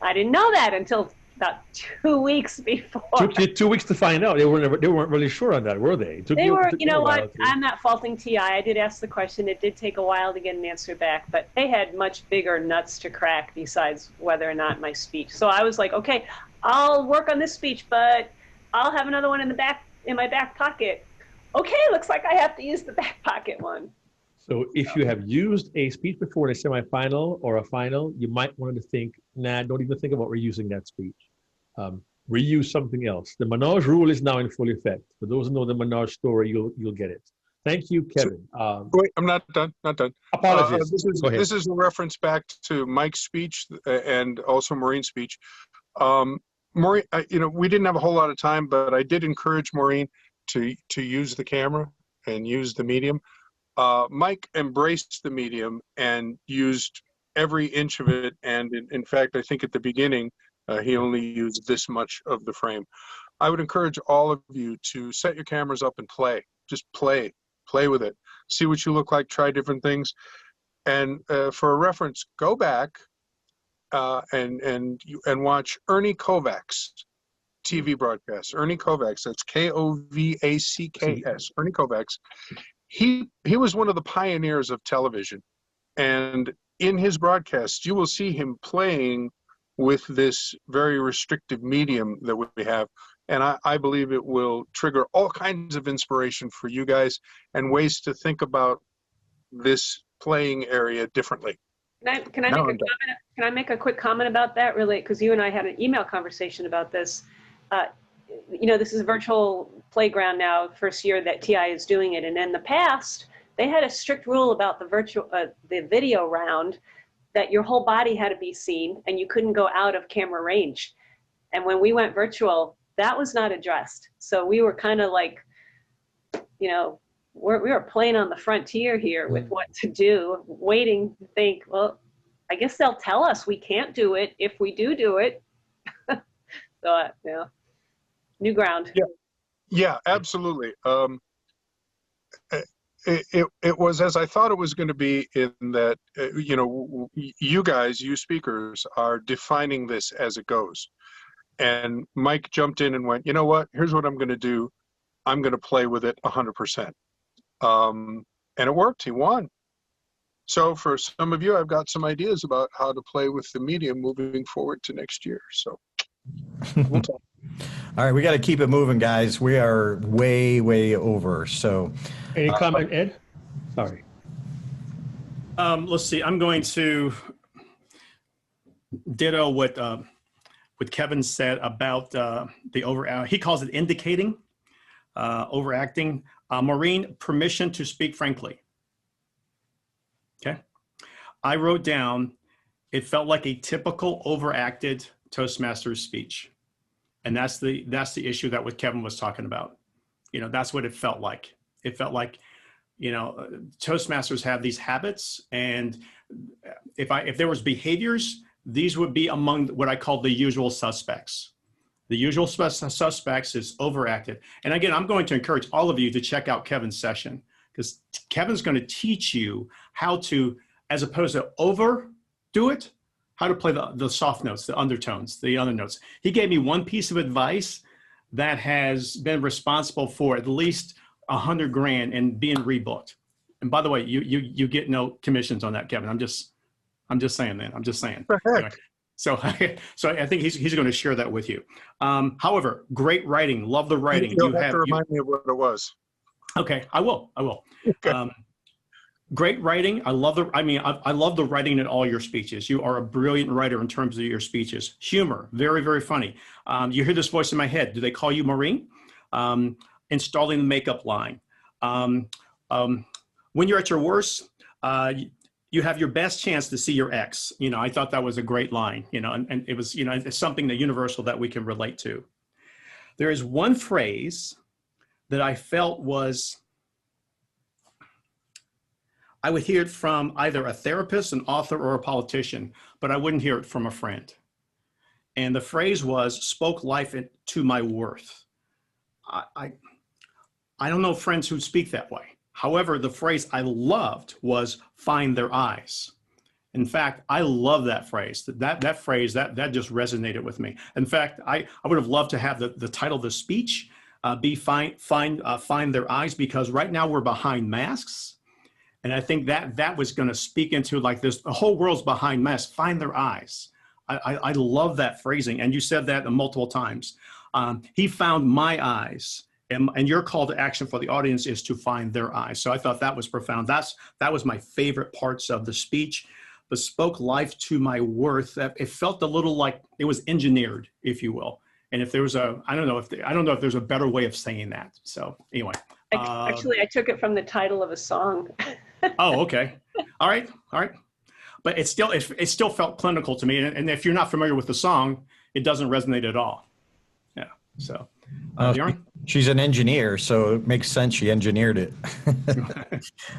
I didn't know that until about 2 weeks before. Took you 2 weeks to find out. They weren't really sure on that, were they? They were, you know what? I'm not faulting TI. I did ask the question. It did take a while to get an answer back, but they had much bigger nuts to crack besides whether or not my speech. So I was like, okay, I'll work on this speech, but I'll have another one in my back pocket. Okay, looks like I have to use the back pocket one. So if you have used a speech before in a semifinal or a final, you might want to think, nah, don't even think about reusing that speech. Reuse something else. The Menage rule is now in full effect. For those who know the Menage story, you'll get it. Thank you, Kevin. Wait, I'm not done. Apologies. This is a reference back to Mike's speech and also Maureen's speech. Maureen, we didn't have a whole lot of time, but I did encourage Maureen to use the camera and use the medium. Mike embraced the medium and used every inch of it. And in fact, I think at the beginning, he only used this much of the frame. I would encourage all of you to set your cameras up and play. Just play with it. See what you look like, try different things. And for a reference, go back and watch Ernie Kovacs TV broadcast. Ernie Kovacs, that's Kovacs, Ernie Kovacs. He was one of the pioneers of television. And in his broadcasts, you will see him playing with this very restrictive medium that we have. And I believe it will trigger all kinds of inspiration for you guys and ways to think about this playing area differently. Can I make a quick comment about that, really? Because you and I had an email conversation about this. This is a virtual playground now, first year that TI is doing it. And in the past, they had a strict rule about the video round, that your whole body had to be seen and you couldn't go out of camera range. And when we went virtual, that was not addressed. So we were kind of like, we were playing on the frontier here with what to do, waiting to think, well, I guess they'll tell us we can't do it if we do it. So, new ground. Yeah, absolutely. It was as I thought it was going to be, in that, you guys, you speakers, are defining this as it goes. And Mike jumped in and went, you know what, here's what I'm going to do. I'm going to play with it 100%. And it worked. He won. So for some of you, I've got some ideas about how to play with the medium moving forward to next year. So we'll talk. All right, we got to keep it moving, guys. We are way over. So, any comment, Ed? Sorry. Let's see. I'm going to ditto what Kevin said about the he calls it indicating, overacting. Maureen, permission to speak frankly. Okay. I wrote down, it felt like a typical overacted Toastmasters speech. And that's the issue that what Kevin was talking about. You know, that's what it felt like. It felt like, you know, Toastmasters have these habits, and if there was behaviors, these would be among what I call the usual suspects. The usual suspects is overacted. And again, I'm going to encourage all of you to check out Kevin's session, because Kevin's going to teach you how to, as opposed to overdo it, how to play the soft notes, the undertones, the other notes. He gave me one piece of advice that has been responsible for at least $100,000 in being rebooked. And by the way, you get no commissions on that, Kevin. I'm just saying, man. I'm just saying. Anyway, so I think he's going to share that with you. However, great writing. Love the writing. You'll have to remind me of what it was. Okay, I will. Okay. Great writing. I love the writing in all your speeches. You are a brilliant writer in terms of your speeches. Humor, very, very funny. You hear this voice in my head. Do they call you Maureen? Installing the makeup line. When you're at your worst, you have your best chance to see your ex. You know, I thought that was a great line, you know, and it was, you know, it's something that universal that we can relate to. There is one phrase that I felt was, I would hear it from either a therapist, an author, or a politician, but I wouldn't hear it from a friend. And the phrase was, spoke life to my worth. I don't know friends who speak that way. However, the phrase I loved was find their eyes. In fact, I love that phrase. That phrase, that just resonated with me. In fact, I would have loved to have the title of the speech be find their eyes, because right now we're behind masks. And I think that was going to speak into like this, the whole world's behind masks, find their eyes. I love that phrasing. And you said that multiple times. He found my eyes. And your call to action for the audience is to find their eyes. So I thought that was profound. That was my favorite parts of the speech. But spoke life to my worth. It felt a little like it was engineered, if you will. And if there was I don't know if there's a better way of saying that. So anyway. Actually, I took it from the title of a song. Oh, okay. All right. But it still felt clinical to me. And if you're not familiar with the song, it doesn't resonate at all. Yeah. So, Darren? She's an engineer, so it makes sense she engineered it.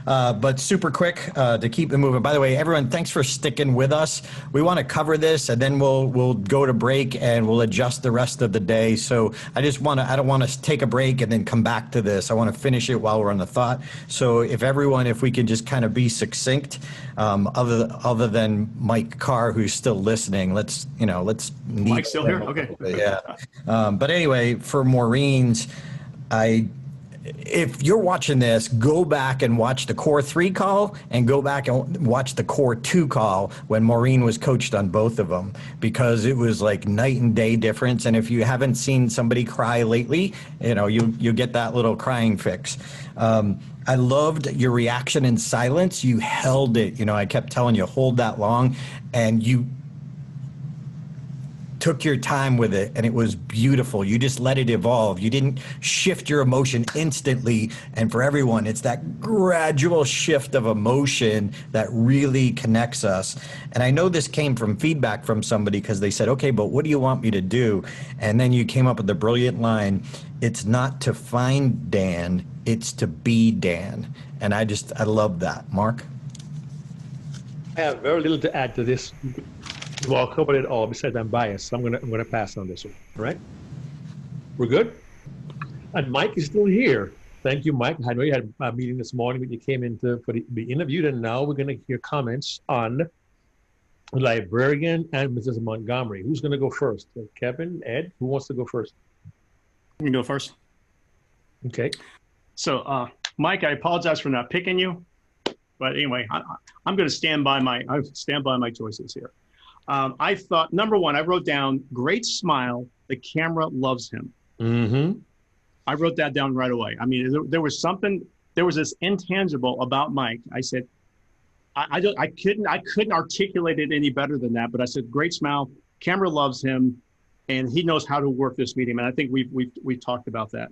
But super quick to keep it moving. By the way, everyone, thanks for sticking with us. We want to cover this, and then we'll go to break, and we'll adjust the rest of the day. So I don't want to take a break and then come back to this. I want to finish it while we're on the thought. So if we can just kind of be succinct, other than Mike Carr, who's still listening, let's. Mike's still here? Okay. Yeah. But anyway, for Maureen's, if you're watching this, go back and watch the Core 3 call and go back and watch the Core 2 call when Maureen was coached on both of them, because it was like night and day difference. And if you haven't seen somebody cry lately, you get that little crying fix. I loved your reaction in silence. You held it. I kept telling you, hold that long, and you took your time with it, and it was beautiful. You just let it evolve. You didn't shift your emotion instantly. And for everyone, it's that gradual shift of emotion that really connects us. And I know this came from feedback from somebody, because they said, okay, but what do you want me to do? And then you came up with the brilliant line, it's not to find Dan, it's to be Dan. And I love that. Mark? I have very little to add to this. Well, covered it all. Besides, I'm biased, so I'm gonna pass on this one. All right, we're good. And Mike is still here. Thank you, Mike. I know you had a meeting this morning, but you came in to be interviewed, and now we're gonna hear comments on the librarian and Mrs. Montgomery. Who's gonna go first? Kevin, Ed, who wants to go first? You can go first. Okay. So, Mike, I apologize for not picking you, but anyway, I'm going to stand by my choices here. I thought, number one, I wrote down, great smile, the camera loves him. Mm-hmm. I wrote that down right away. I mean, there was this intangible about Mike. I said, I couldn't articulate it any better than that. But I said, great smile. Camera loves him, and he knows how to work this medium. And I think we've talked about that.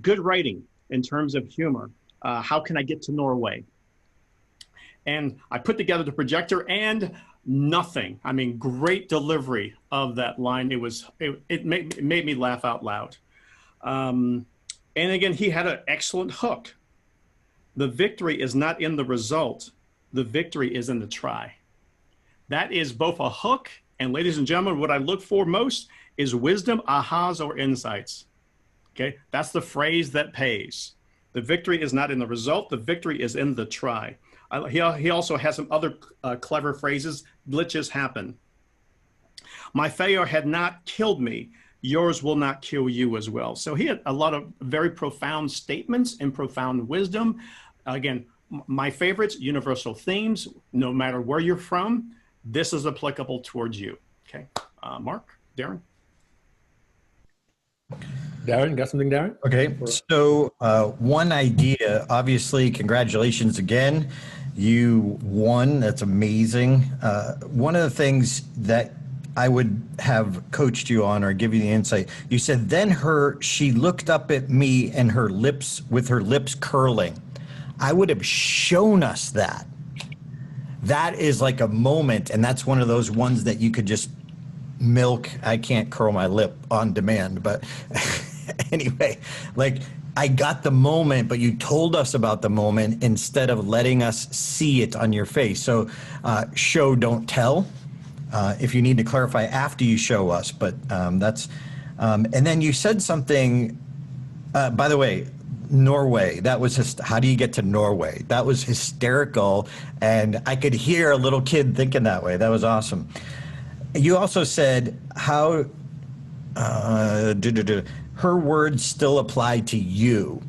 Good writing in terms of humor. How can I get to Norway? And I put together the projector and nothing. I mean, great delivery of that line. It made me laugh out loud. And again, he had an excellent hook. The victory is not in the result. The victory is in the try. That is both a hook, and ladies and gentlemen, what I look for most is wisdom, ahas, or insights. Okay, that's the phrase that pays. The victory is not in the result. The victory is in the try. He also has some other clever phrases. Glitches happen. My failure had not killed me. Yours will not kill you as well. So he had a lot of very profound statements and profound wisdom. Again, my favorites, universal themes, no matter where you're from, this is applicable towards you. Okay, Mark, Darren? Darren, got something, Darren? Okay, so one idea, obviously, congratulations again. You won, that's amazing. One of the things that I would have coached you on or give you the insight, you said, then she looked up at me and her lips curling. I would have shown us that. That is like a moment, and that's one of those ones that you could just milk. I can't curl my lip on demand, but anyway, like I got the moment, but you told us about the moment instead of letting us see it on your face. So show, don't tell. If you need to clarify after you show us, but that's, and then you said something, by the way, Norway, that was just, how do you get to Norway? That was hysterical. And I could hear a little kid thinking that way. That was awesome. You also said how her words still apply to you.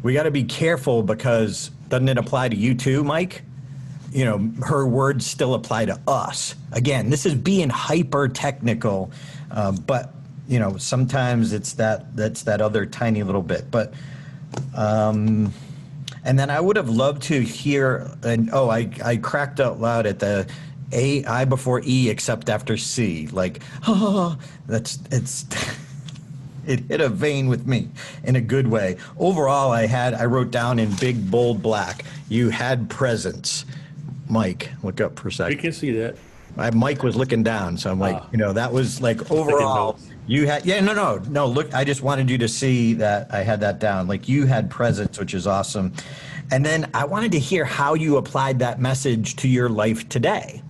We got to be careful because doesn't it apply to you too, Mike? You know, her words still apply to us. Again, this is being hyper technical, but you know, sometimes that's that other tiny little bit. But and then I would have loved to hear. And oh, I cracked out loud at the I before E except after C. Like, it hit a vein with me in a good way. Overall, I wrote down in big bold black, you had presence. Mike, look up for a second. You can see that. Mike was looking down, so I'm like, you know, that was like overall. You had, yeah, no. Look, I just wanted you to see that I had that down. Like you had presence, which is awesome. And then I wanted to hear how you applied that message to your life today.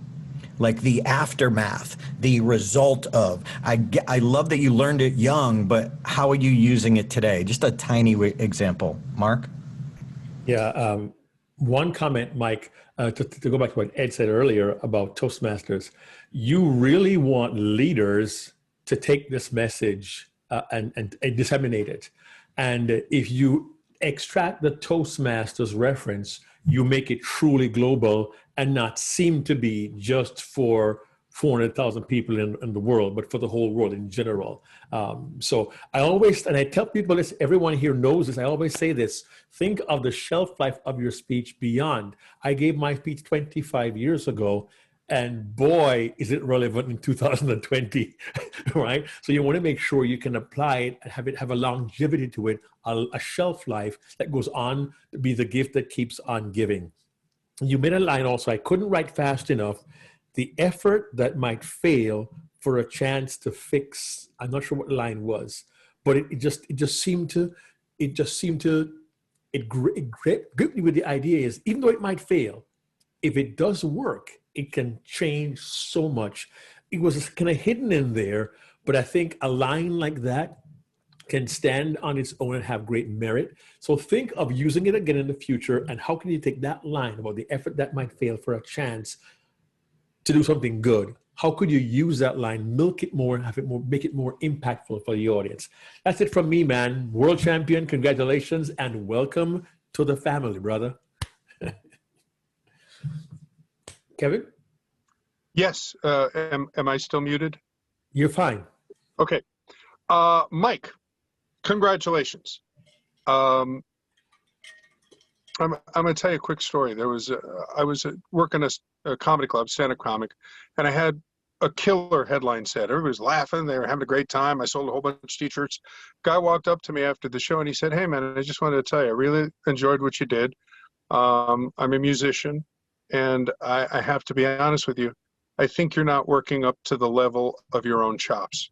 Like the aftermath, the result of. I love that you learned it young, but how are you using it today? Just a tiny example. Mark? Yeah, one comment, Mike, to go back to what Ed said earlier about Toastmasters. You really want leaders to take this message and disseminate it. And if you extract the Toastmasters reference, you make it truly global and not seem to be just for 400,000 people in the world, but for the whole world in general. So I always, and I tell people this, everyone here knows this, I always say this, think of the shelf life of your speech beyond. I gave my speech 25 years ago, and boy, is it relevant in 2020, right? So you want to make sure you can apply it and have a longevity to it, a shelf life that goes on to be the gift that keeps on giving. You made a line also, I couldn't write fast enough. The effort that might fail for a chance to fix, I'm not sure what the line was, but it gripped me with the idea is, even though it might fail, if it does work, it can change so much. It was kind of hidden in there, but I think a line like that can stand on its own and have great merit. So think of using it again in the future, and how can you take that line about the effort that might fail for a chance to do something good? How could you use that line, milk it more, and have it more, make it more impactful for the audience? That's it from me, man. World champion, congratulations, and welcome to the family, brother. Kevin? Yes. Am I still muted? You're fine. Okay. Mike, congratulations. I'm going to tell you a quick story. I was working a comedy club, stand-up comic, and I had a killer headline set. Everybody was laughing. They were having a great time. I sold a whole bunch of t-shirts. Guy walked up to me after the show and he said, "Hey man, I just wanted to tell you, I really enjoyed what you did. I'm a musician and I have to be honest with you. I think you're not working up to the level of your own chops."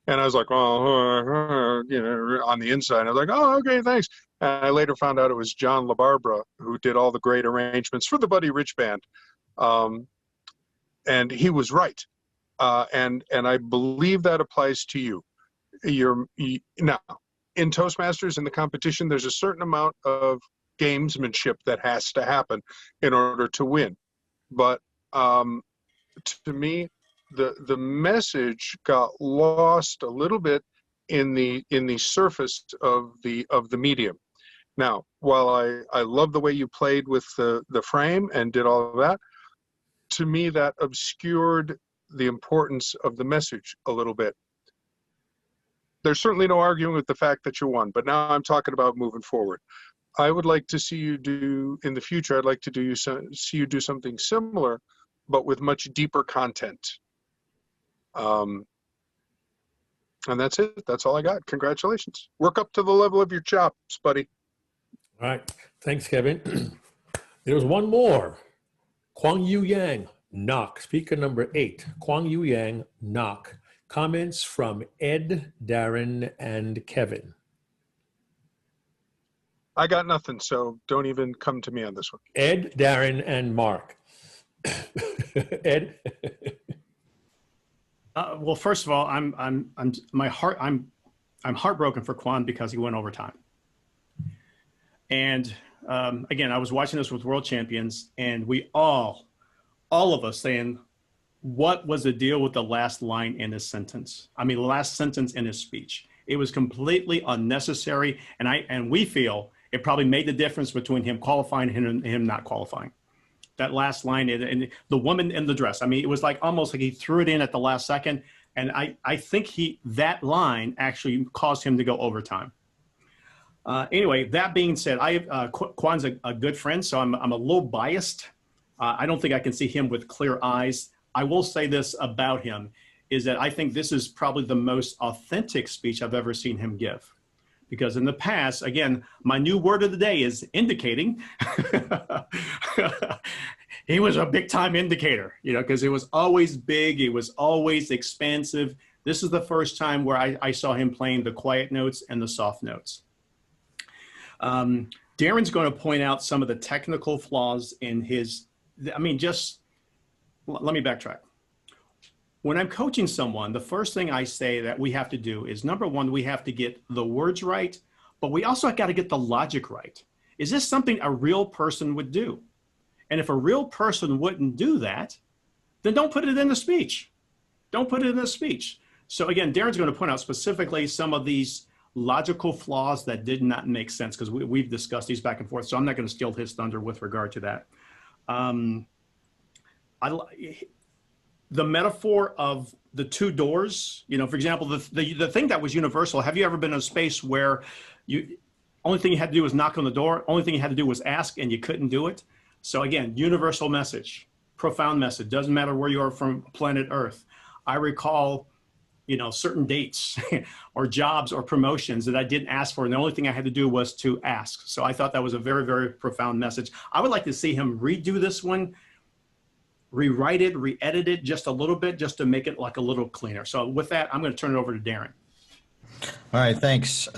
And I was like, "Oh, you know," on the inside. I was like, "Oh, okay, thanks." And I later found out it was John LaBarbera who did all the great arrangements for the Buddy Rich Band. And he was right. And I believe that applies to you. Now, in Toastmasters, in the competition, there's a certain amount of gamesmanship that has to happen in order to win. But to me, the message got lost a little bit in the surface of the medium. Now, while I love the way you played with the frame and did all of that, to me that obscured the importance of the message a little bit. There's certainly no arguing with the fact that you won, but now I'm talking about moving forward. I would like to see you do, in the future, I'd like to see you do something similar, but with much deeper content. And that's it. That's all I got. Congratulations. Work up to the level of your chops, buddy. All right. Thanks, Kevin. There was one more. Kwang Yu Yang, knock. Speaker number 8. Kwang Yu Yang, knock. Comments from Ed, Darren, and Kevin. I got nothing, so don't even come to me on this one. Ed, Darren, and Mark. Ed. Well, first of all, I'm heartbroken for Kwang because he went overtime. And again, I was watching this with World Champions, and we all of us saying, what was the deal with the last line in his sentence? I mean, the last sentence in his speech. It was completely unnecessary, and we feel it probably made the difference between him qualifying and him not qualifying. That last line, and the woman in the dress. I mean, it was like almost like he threw it in at the last second, and I think that line actually caused him to go overtime. Anyway, that being said, Kwang's a good friend, so I'm a little biased. I don't think I can see him with clear eyes. I will say this about him, is that I think this is probably the most authentic speech I've ever seen him give. Because in the past, again, my new word of the day is indicating. He was a big time indicator, you know, because it was always big. It was always expansive. This is the first time where I saw him playing the quiet notes and the soft notes. Darren's going to point out some of the technical flaws in his, let me backtrack. When I'm coaching someone, the first thing I say that we have to do is, number one, we have to get the words right, but we also got to get the logic right. Is this something a real person would do? And if a real person wouldn't do that, then don't put it in the speech. Don't put it in the speech. So again, Darren's going to point out specifically some of these logical flaws that did not make sense, because we've discussed these back and forth. So I'm not going to steal his thunder with regard to that. The metaphor of the two doors, you know, for example, the thing that was universal. Have you ever been in a space where only thing you had to do was knock on the door, only thing you had to do was ask, and you couldn't do it? So again, universal message, profound message. Doesn't matter where you are from planet Earth. I recall, you know, certain dates or jobs or promotions that I didn't ask for, and the only thing I had to do was to ask. So I thought that was a very, very profound message. I would like to see him redo this one, rewrite it, re-edit it just a little bit, just to make it like a little cleaner. So with that, I'm going to turn it over to Darren. All right, thanks.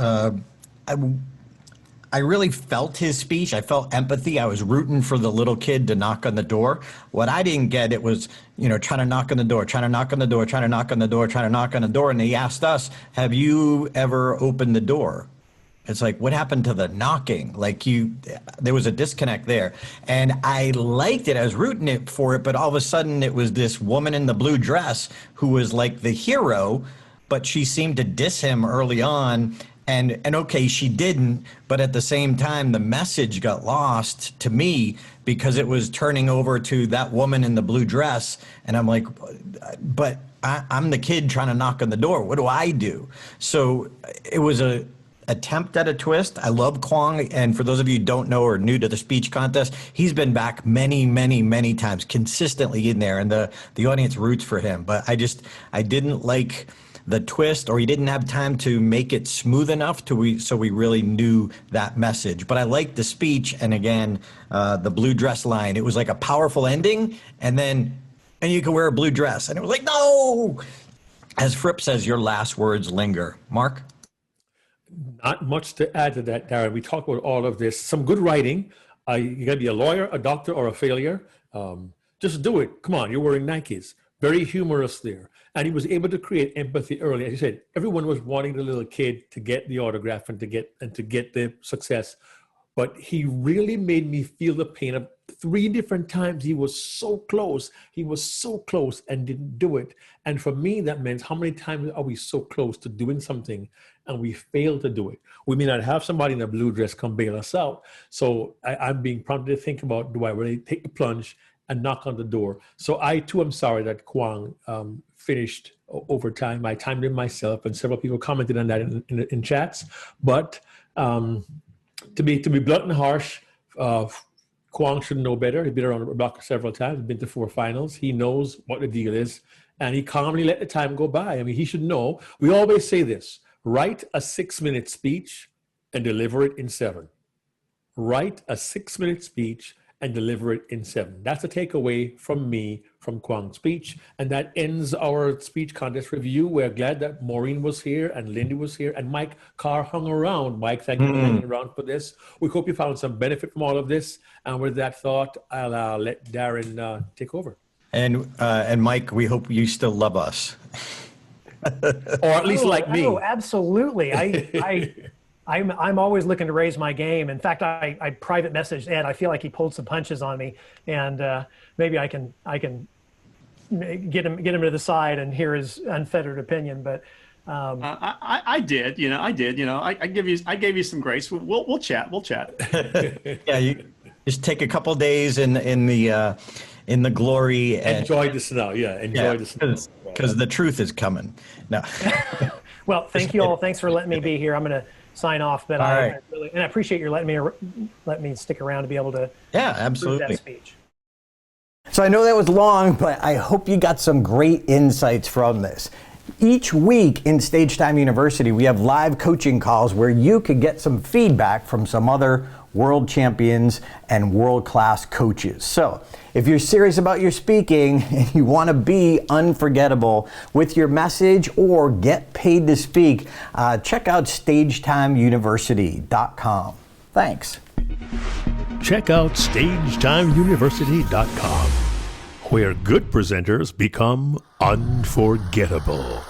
I really felt his speech. I felt empathy. I was rooting for the little kid to knock on the door. What I didn't get, it was, you know, trying to knock on the door, trying to knock on the door, trying to knock on the door, trying to knock on the door. And he asked us, have you ever opened the door? It's like, what happened to the knocking? Like there was a disconnect there. And I liked it. I was rooting it for it. But all of a sudden it was this woman in the blue dress who was like the hero, but she seemed to diss him early on. And okay, she didn't, but at the same time, the message got lost to me because it was turning over to that woman in the blue dress. And I'm like, but I'm the kid trying to knock on the door. What do I do? So it was attempt at a twist. I love Kwong, and for those of you who don't know or new to the speech contest, he's been back many, many, many times, consistently in there, and the audience roots for him. But I didn't like the twist, or he didn't have time to make it smooth enough so we really knew that message. But I liked the speech, and again, the blue dress line. It was like a powerful ending, and you can wear a blue dress, and it was like, no! As Fripp says, your last words linger. Mark? Not much to add to that, Darren. We talked about all of this. Some good writing. You got to be a lawyer, a doctor, or a failure. Just do it. Come on, you're wearing Nikes. Very humorous there. And he was able to create empathy early. As you said, everyone was wanting the little kid to get the autograph and to get the success. But he really made me feel the pain of 3 different times. He was so close. He was so close and didn't do it. And for me, that meant how many times are we so close to doing something and we fail to do it? We may not have somebody in a blue dress come bail us out. So I'm being prompted to think about, do I really take the plunge and knock on the door? So I too am sorry that Kwong finished over time. I timed it myself, and several people commented on that in chats. But to be blunt and harsh, Kwong should know better. He's been around the block several times, been to 4 finals. He knows what the deal is, and he calmly let the time go by. I mean, he should know. We always say this: write a 6-minute speech and deliver it in 7. Write a 6-minute speech and deliver it in 7. That's a takeaway from me from Kwong's speech. And that ends our speech contest review. We're glad that Maureen was here and Lindy was here and Mike Carr hung around. Mike, thank you for hanging around for this. We hope you found some benefit from all of this. And with that thought, I'll let Darren take over. And Mike, we hope you still love us. Or at least like me. Oh, absolutely. I'm always looking to raise my game. In fact, I private messaged Ed. I feel like he pulled some punches on me, and maybe I can get him to the side and hear his unfettered opinion. But I did. I gave you some grace. We'll chat. Yeah, you just take a couple days in the glory. And, enjoy the snow. Yeah, enjoy the snow. Because the truth is coming. No. Well, thank you all. Thanks for letting me be here. I'm going to sign off, but I appreciate your letting me stick around to be able to absolutely that speech. So I know that was long, but I hope you got some great insights from this. Each week in Stage Time University, we have live coaching calls where you could get some feedback from some other world champions and world-class coaches. So if you're serious about your speaking and you want to be unforgettable with your message or get paid to speak, check out StagetimeUniversity.com. Thanks. Check out StagetimeUniversity.com, where good presenters become unforgettable.